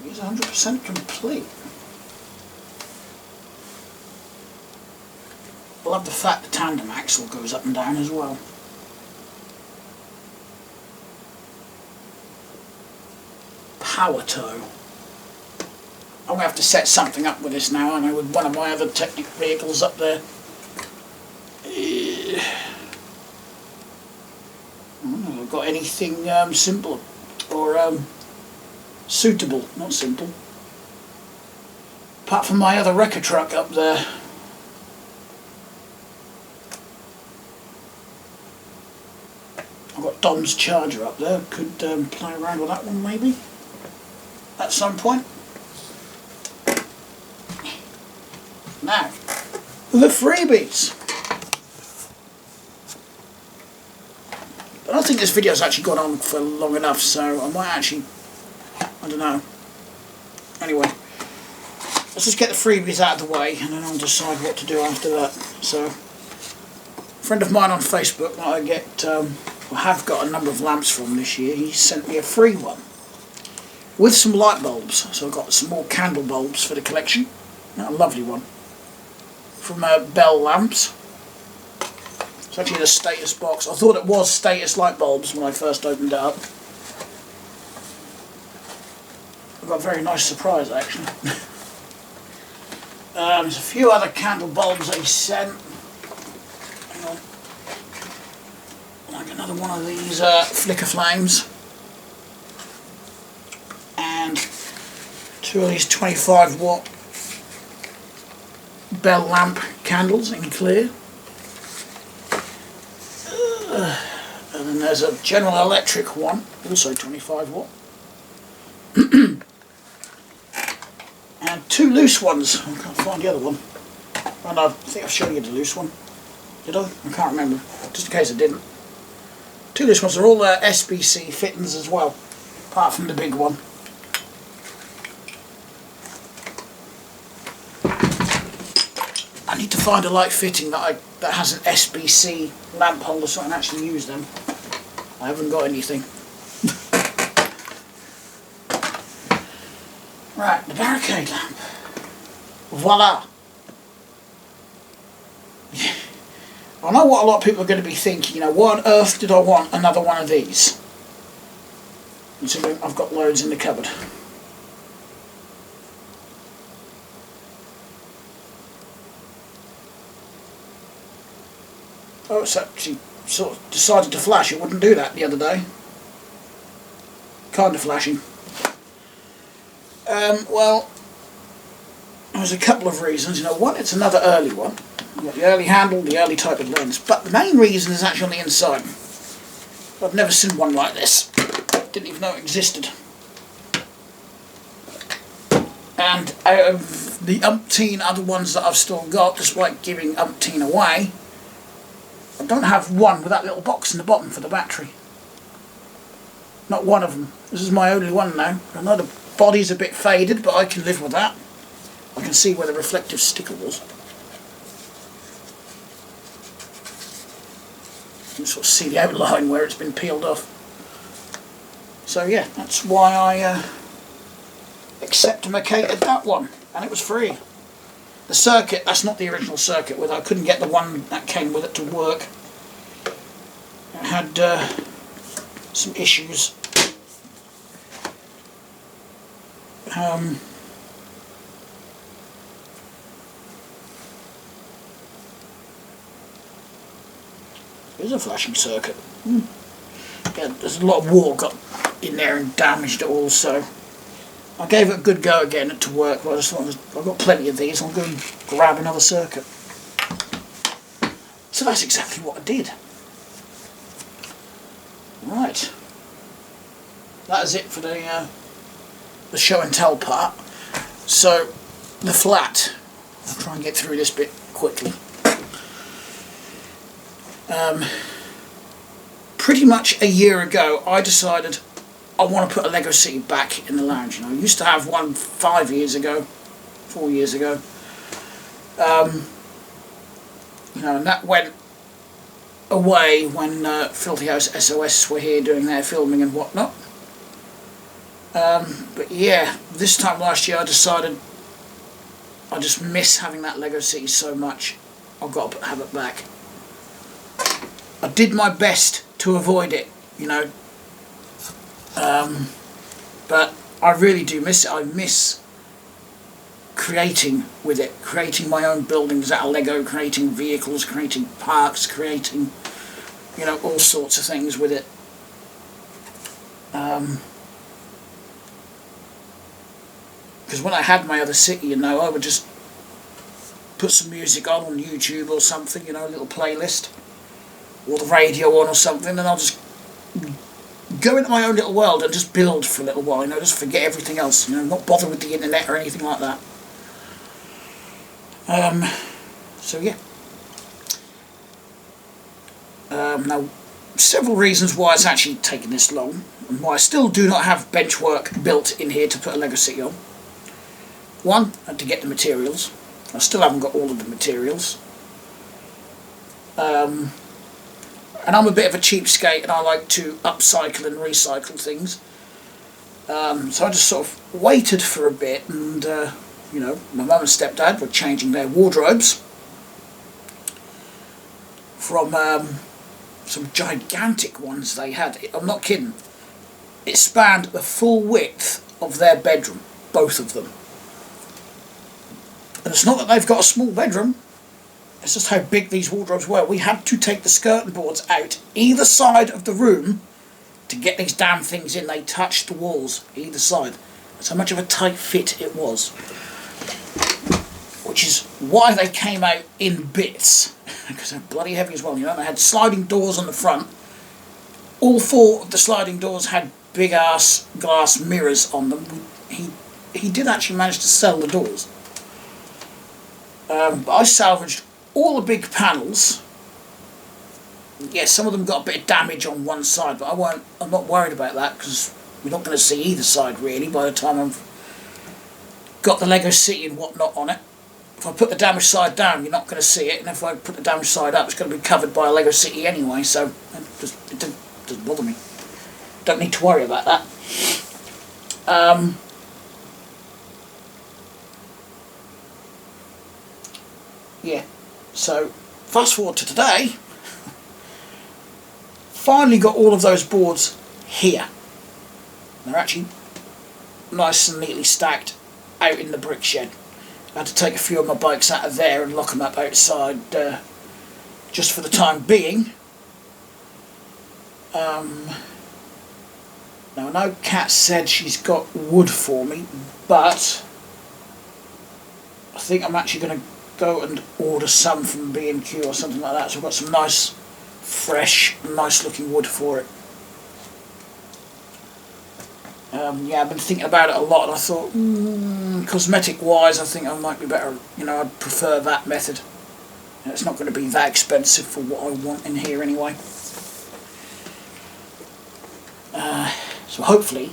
These are 100% complete. I love the fact the tandem axle goes up and down as well. Power toe. I'm going to have to set something up with this now, I know, with one of my other Technic vehicles up there. I don't know if I've got anything simple or suitable, not simple. Apart from my other wrecker truck up there. I've got Dom's Charger up there, could play around with that one maybe at some point. Now, the freebies. But I think this video's actually gone on for long enough, so I might actually, I don't know. Anyway, let's just get the freebies out of the way and then I'll decide what to do after that. So, a friend of mine on Facebook that I get, I have got a number of lamps from this year, he sent me a free one with some light bulbs. So I've got some more candle bulbs for the collection. A lovely one from Bell Lamps. It's actually the status box. I thought it was status light bulbs when I first opened it up. I got a very nice surprise actually. There's a few other candle bulbs that he sent. Hang on. Like another one of these flicker flames. And 2 of these 25 watt Bell lamp candles in clear. And then there's a General Electric one, also 25 watt. And 2 loose ones. I can't find the other one. And I think I've shown you the loose one. Did I? I can't remember. Just in case I didn't. 2 loose ones are all SBC fittings as well, apart from the big one. I need to find a light fitting that has an SBC lamp holder so I can actually use them. I haven't got anything. Right, the Barricade lamp. Voila! I know what a lot of people are going to be thinking, you know, why on earth did I want another one of these? Considering I've got loads in the cupboard. Oh, it's actually sort of decided to flash. It wouldn't do that the other day. Kind of flashing. Well, there's a couple of reasons. You know, one, it's another early one. You've got the early handle, the early type of lens. But the main reason is actually on the inside. I've never seen one like this. Didn't even know it existed. And out of the umpteen other ones that I've still got, despite giving umpteen away, I don't have one with that little box in the bottom for the battery. Not one of them. This is my only one now. I know the body's a bit faded, but I can live with that. I can see where the reflective sticker was. You can sort of see the outline where it's been peeled off. So yeah, that's why I acceptimacated that one, and it was free. The circuit, that's not the original circuit with it. I couldn't get the one that came with it to work. It had some issues. There's a flashing circuit. Yeah, there's a lot of water got in there and damaged it all, so I gave it a good go at getting it to work, but I just thought I've got plenty of these, I'll go and grab another circuit. So that's exactly what I did. Right. That is it for the show and tell part. So the flat, I'll try and get through this bit quickly. Pretty much a year ago I decided I want to put a Lego City back in the lounge. You know, I used to have one 4 years ago. You know, and that went away when Filthy House SOS were here doing their filming and whatnot. But yeah, this time last year I decided I just miss having that Lego City so much. I've got to have it back. I did my best to avoid it, you know, but I really do miss it. I miss creating with it, creating my own buildings out of Lego, creating vehicles, creating parks, creating, you know, all sorts of things with it. Because when I had my other city, you know, I would just put some music on YouTube or something, you know, a little playlist, or the radio on or something, and I'll just go into my own little world and just build for a little while, you know, just forget everything else, you know, not bother with the internet or anything like that. So yeah. Now, several reasons why it's actually taken this long, and why I still do not have bench work built in here to put a Lego City on. One, I had to get the materials. I still haven't got all of the materials. And I'm a bit of a cheapskate, and I like to upcycle and recycle things. So I just sort of waited for a bit, and you know, my mum and stepdad were changing their wardrobes from some gigantic ones they had. I'm not kidding. It spanned the full width of their bedroom, both of them. And it's not that they've got a small bedroom, it's just how big these wardrobes were. We had to take the skirting boards out either side of the room to get these damn things in. They touched the walls either side. That's how much of a tight fit it was. Which is why they came out in bits, because they're bloody heavy as well. You know, they had sliding doors on the front. All 4 of the sliding doors had big ass glass mirrors on them. He did actually manage to sell the doors. But I salvaged all the big panels. Yeah, some of them got a bit of damage on one side, but I'm not worried about that, because we're not going to see either side really by the time I've got the Lego City and whatnot on it. If I put the damaged side down, you're not going to see it, and if I put the damaged side up, it's going to be covered by a Lego City anyway, so it doesn't bother me. Don't need to worry about that. Yeah, so fast forward to today. Finally got all of those boards here. They're actually nice and neatly stacked out in the brick shed. I had to take a few of my bikes out of there and lock them up outside just for the time being. Now I know Kat said she's got wood for me, but I think I'm actually going to go and order some from B&Q or something like that, so I've got some nice, fresh, nice looking wood for it. Yeah, I've been thinking about it a lot, and I thought, cosmetic wise, I think I might be better, you know, I'd prefer that method. And it's not going to be that expensive for what I want in here anyway. So hopefully,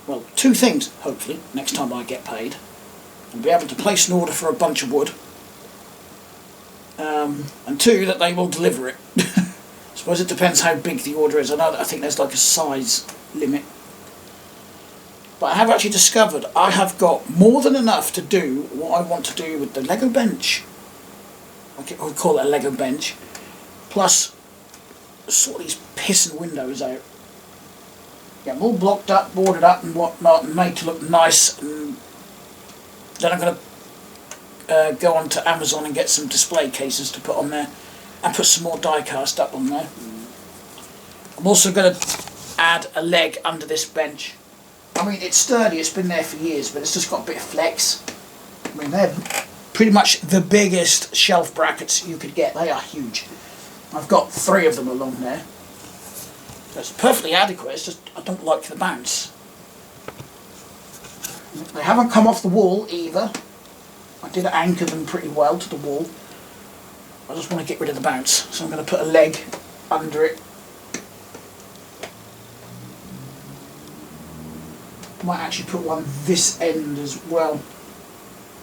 well, 2 things, hopefully, next time I get paid. I'll be able to place an order for a bunch of wood, and 2, that they will deliver it. I suppose it depends how big the order is. I think there's like a size limit. But I have actually discovered I have got more than enough to do what I want to do with the Lego bench. I would call it a Lego bench. Plus, sort these pissing windows out. Get them all blocked up, boarded up and whatnot, and made to look nice. And then I'm going to go on to Amazon and get some display cases to put on there, and put some more Diecast up on there. I'm also going to add a leg under this bench. I mean, it's sturdy, it's been there for years, but it's just got a bit of flex. I mean, they're pretty much the biggest shelf brackets you could get. They are huge. I've got 3 of them along there. So it's perfectly adequate, it's just I don't like the bounce. They haven't come off the wall either. I did anchor them pretty well to the wall. I just want to get rid of the bounce, so I'm going to put a leg under it. Might actually put one this end as well.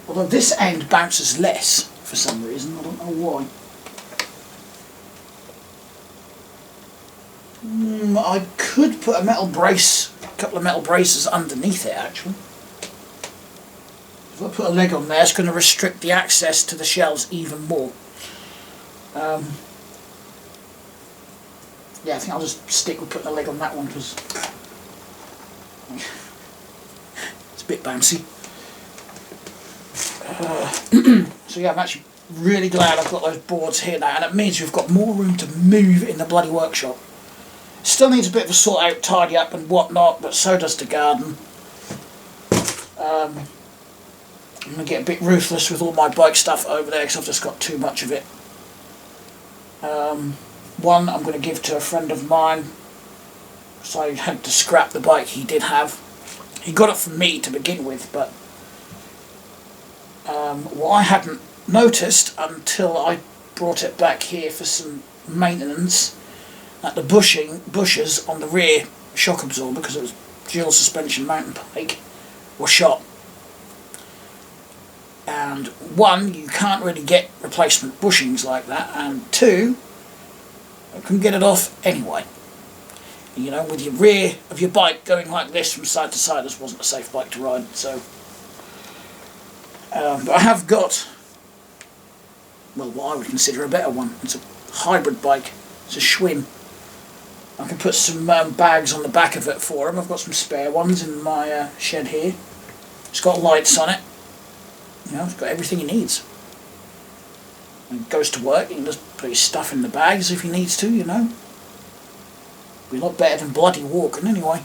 Although this end bounces less for some reason, I don't know why. I could put a metal brace, a couple of metal braces underneath it actually. If I put a leg on there, it's going to restrict the access to the shelves even more. Yeah, I think I'll just stick with putting a leg on that one because it's a bit bouncy. So yeah, I'm actually really glad I've got those boards here now, and it means we've got more room to move in the bloody workshop. Still needs a bit of a sort out, tidy up and whatnot, but so does the garden. I'm going to get a bit ruthless with all my bike stuff over there because I've just got too much of it. One I'm going to give to a friend of mine, so I had to scrap the bike he did have. He got it from me to begin with, but what I hadn't noticed until I brought it back here for some maintenance, that the bushes on the rear shock absorber, because it was dual suspension mountain bike, were shot. And one, you can't really get replacement bushings like that, and two, I couldn't get it off anyway. You know, with your rear of your bike going like this from side to side, this wasn't a safe bike to ride, so... but I have got, well, what I would consider a better one. It's a hybrid bike. It's a Schwinn. I can put some bags on the back of it for him. I've got some spare ones in my shed here. It's got lights on it. You know, it's got everything he needs. And it goes to work. He can just put his stuff in the bags if he needs to, you know. Be a lot better than bloody walking anyway.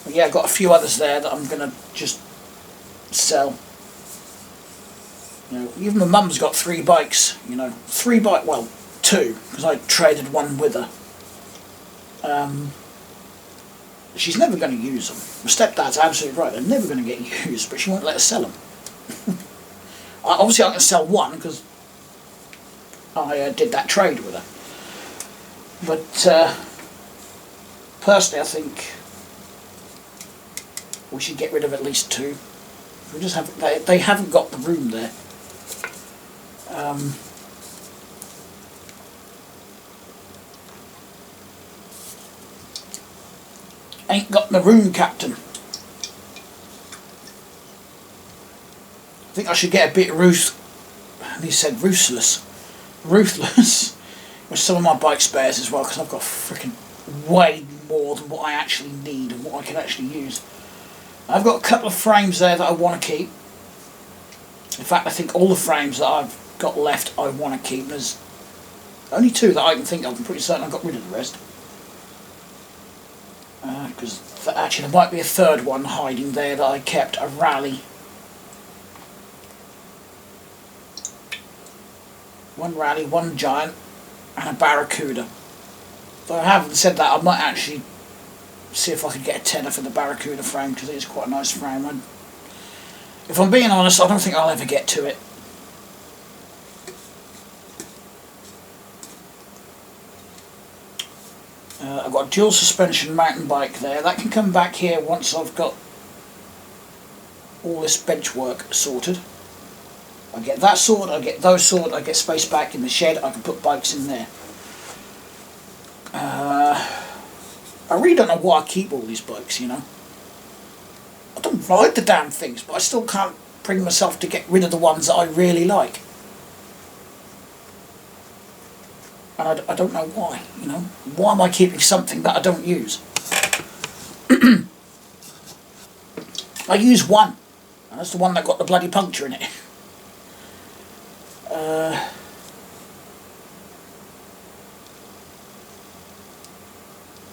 Yeah, I've got a few others there that I'm going to just sell. You know, even my mum's got 3 bikes, you know. 2, because I traded one with her. She's never going to use them. My stepdad's absolutely right, they're never going to get used, but she won't let us sell them. Obviously I'm going to sell one because I did that trade with her. But personally I think we should get rid of at least 2. We just haven't, they haven't got the room there. Ain't got the room, Captain. I think I should get a bit he said ruthless with some of my bike spares as well, because I've got freaking way more than what I actually need and what I can actually use. I've got a couple of frames there that I want to keep. In fact, I think all the frames that I've got left I want to keep. There's only 2 that I can think of. I'm pretty certain I got rid of the rest. Because actually there might be a 3rd one hiding there that I kept, a rally. 1 rally, 1 giant, and a barracuda. Though I haven't said that, I might actually see if I could get a tenner for the barracuda frame, because it is quite a nice frame. And if I'm being honest, I don't think I'll ever get to it. I've got a dual suspension mountain bike there. That can come back here once I've got all this bench work sorted. I get that sorted, I get those sorted, I get space back in the shed, I can put bikes in there. I really don't know why I keep all these bikes, you know. I don't ride the damn things, but I still can't bring myself to get rid of the ones that I really like. And I don't know why, you know. Why am I keeping something that I don't use? I use one, and that's the one that got the bloody puncture in it.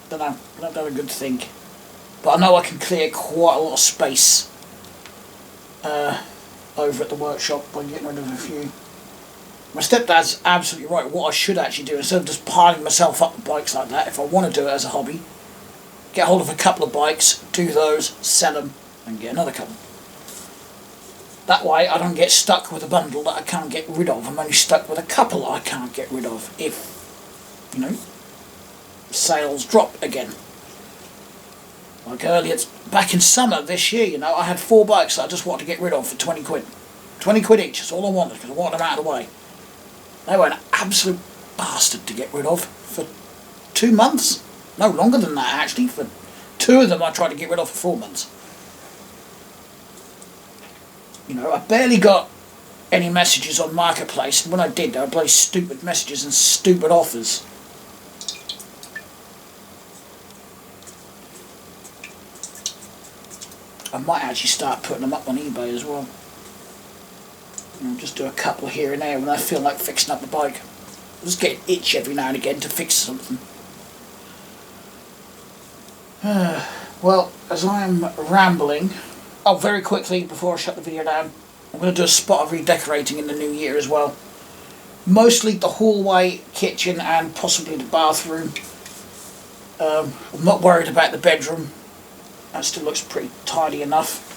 Don't know, I don't have a good think. But I know I can clear quite a lot of space over at the workshop by getting rid of a few. My stepdad's absolutely right. What I should actually do, instead of just piling myself up with bikes like that, if I want to do it as a hobby, get hold of a couple of bikes, do those, sell them, and get another couple. That way I don't get stuck with a bundle that I can't get rid of. I'm only stuck with a couple I can't get rid of if, you know, sales drop again. Like earlier, back in summer this year, you know, I had 4 bikes that I just wanted to get rid of for 20 quid. 20 quid each, that's all I wanted, because I wanted them out of the way. They were an absolute bastard to get rid of for 2 months. No, longer than that actually. For 2 of them I tried to get rid of for 4 months. You know, I barely got any messages on Marketplace, and when I did, they were bloody stupid messages and stupid offers. I might actually start putting them up on eBay as well. You know, just do a couple here and there when I feel like fixing up the bike. I just get an itch every now and again to fix something. Well, as I am rambling, oh, very quickly before I shut the video down, I'm going to do a spot of redecorating in the new year as well. Mostly the hallway, kitchen and possibly the bathroom. I'm not worried about the bedroom. That still looks pretty tidy enough.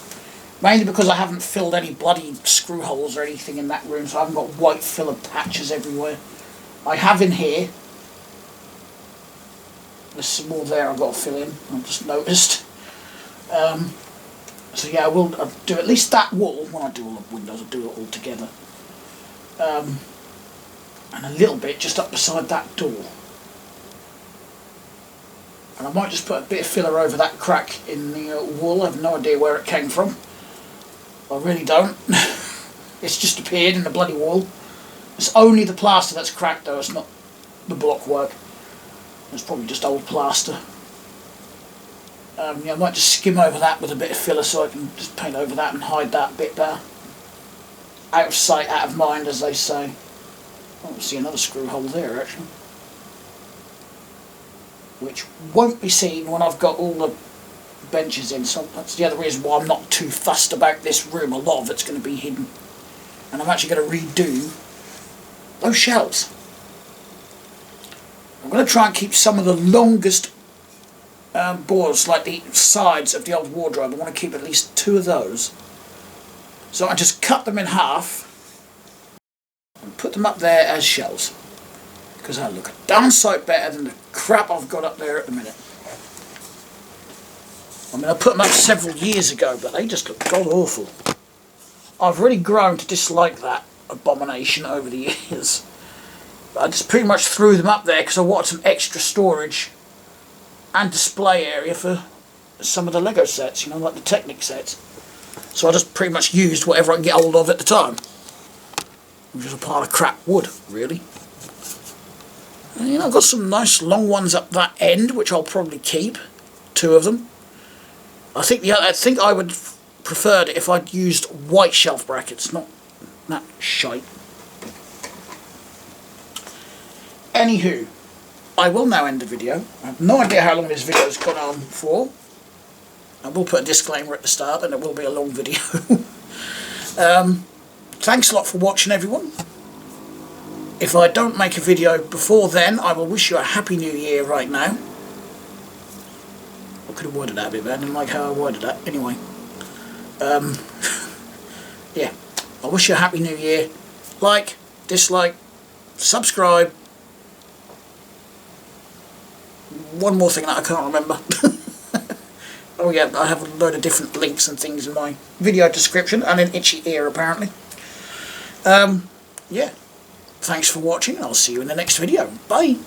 Mainly because I haven't filled any bloody screw holes or anything in that room, so I haven't got white filler patches everywhere. I have in here. There's some more there I've got to fill in, I've just noticed. So yeah, I'll do at least that wall. When I do all the windows, I'll do it all together. And a little bit just up beside that door. And I might just put a bit of filler over that crack in the wall. I have no idea where it came from. I really don't. It's just appeared in the bloody wall. It's only the plaster that's cracked though, it's not the block work. It's probably just old plaster. Yeah, I might just skim over that with a bit of filler so I can just paint over that and hide that a bit better. Out of sight, out of mind, as they say. I can see another screw hole there actually, which won't be seen when I've got all the benches in, so that's the other reason why I'm not too fussed about this room. A lot of it's going to be hidden, and I'm actually going to redo those shelves. I'm going to try and keep some of the longest boards, like the sides of the old wardrobe. I want to keep at least 2 of those, so I just cut them in half and put them up there as shelves, because they look a darn sight better than the crap I've got up there at the minute. I mean, I put them up several years ago, but they just look god awful. I've really grown to dislike that abomination over the years. But I just pretty much threw them up there because I wanted some extra storage and display area for some of the Lego sets, you know, like the Technic sets. So I just pretty much used whatever I can get hold of at the time, which is a pile of crap wood, really. And, you know, I've got some nice long ones up that end, which I'll probably keep, 2 of them. I think I would prefer it if I'd used white shelf brackets, not that shite. Anywho, I will now end the video. I have no idea how long this video has gone on for. I will put a disclaimer at the start, and it will be a long video. Thanks a lot for watching, everyone. If I don't make a video before then, I will wish you a happy new year right now. I could have worded that a bit better, I didn't like how I worded that. Anyway, yeah, I wish you a happy new year. Like, dislike, subscribe. One more thing that I can't remember. Oh yeah, I have a load of different links and things in my video description, and an itchy ear apparently. Yeah, thanks for watching, and I'll see you in the next video. Bye!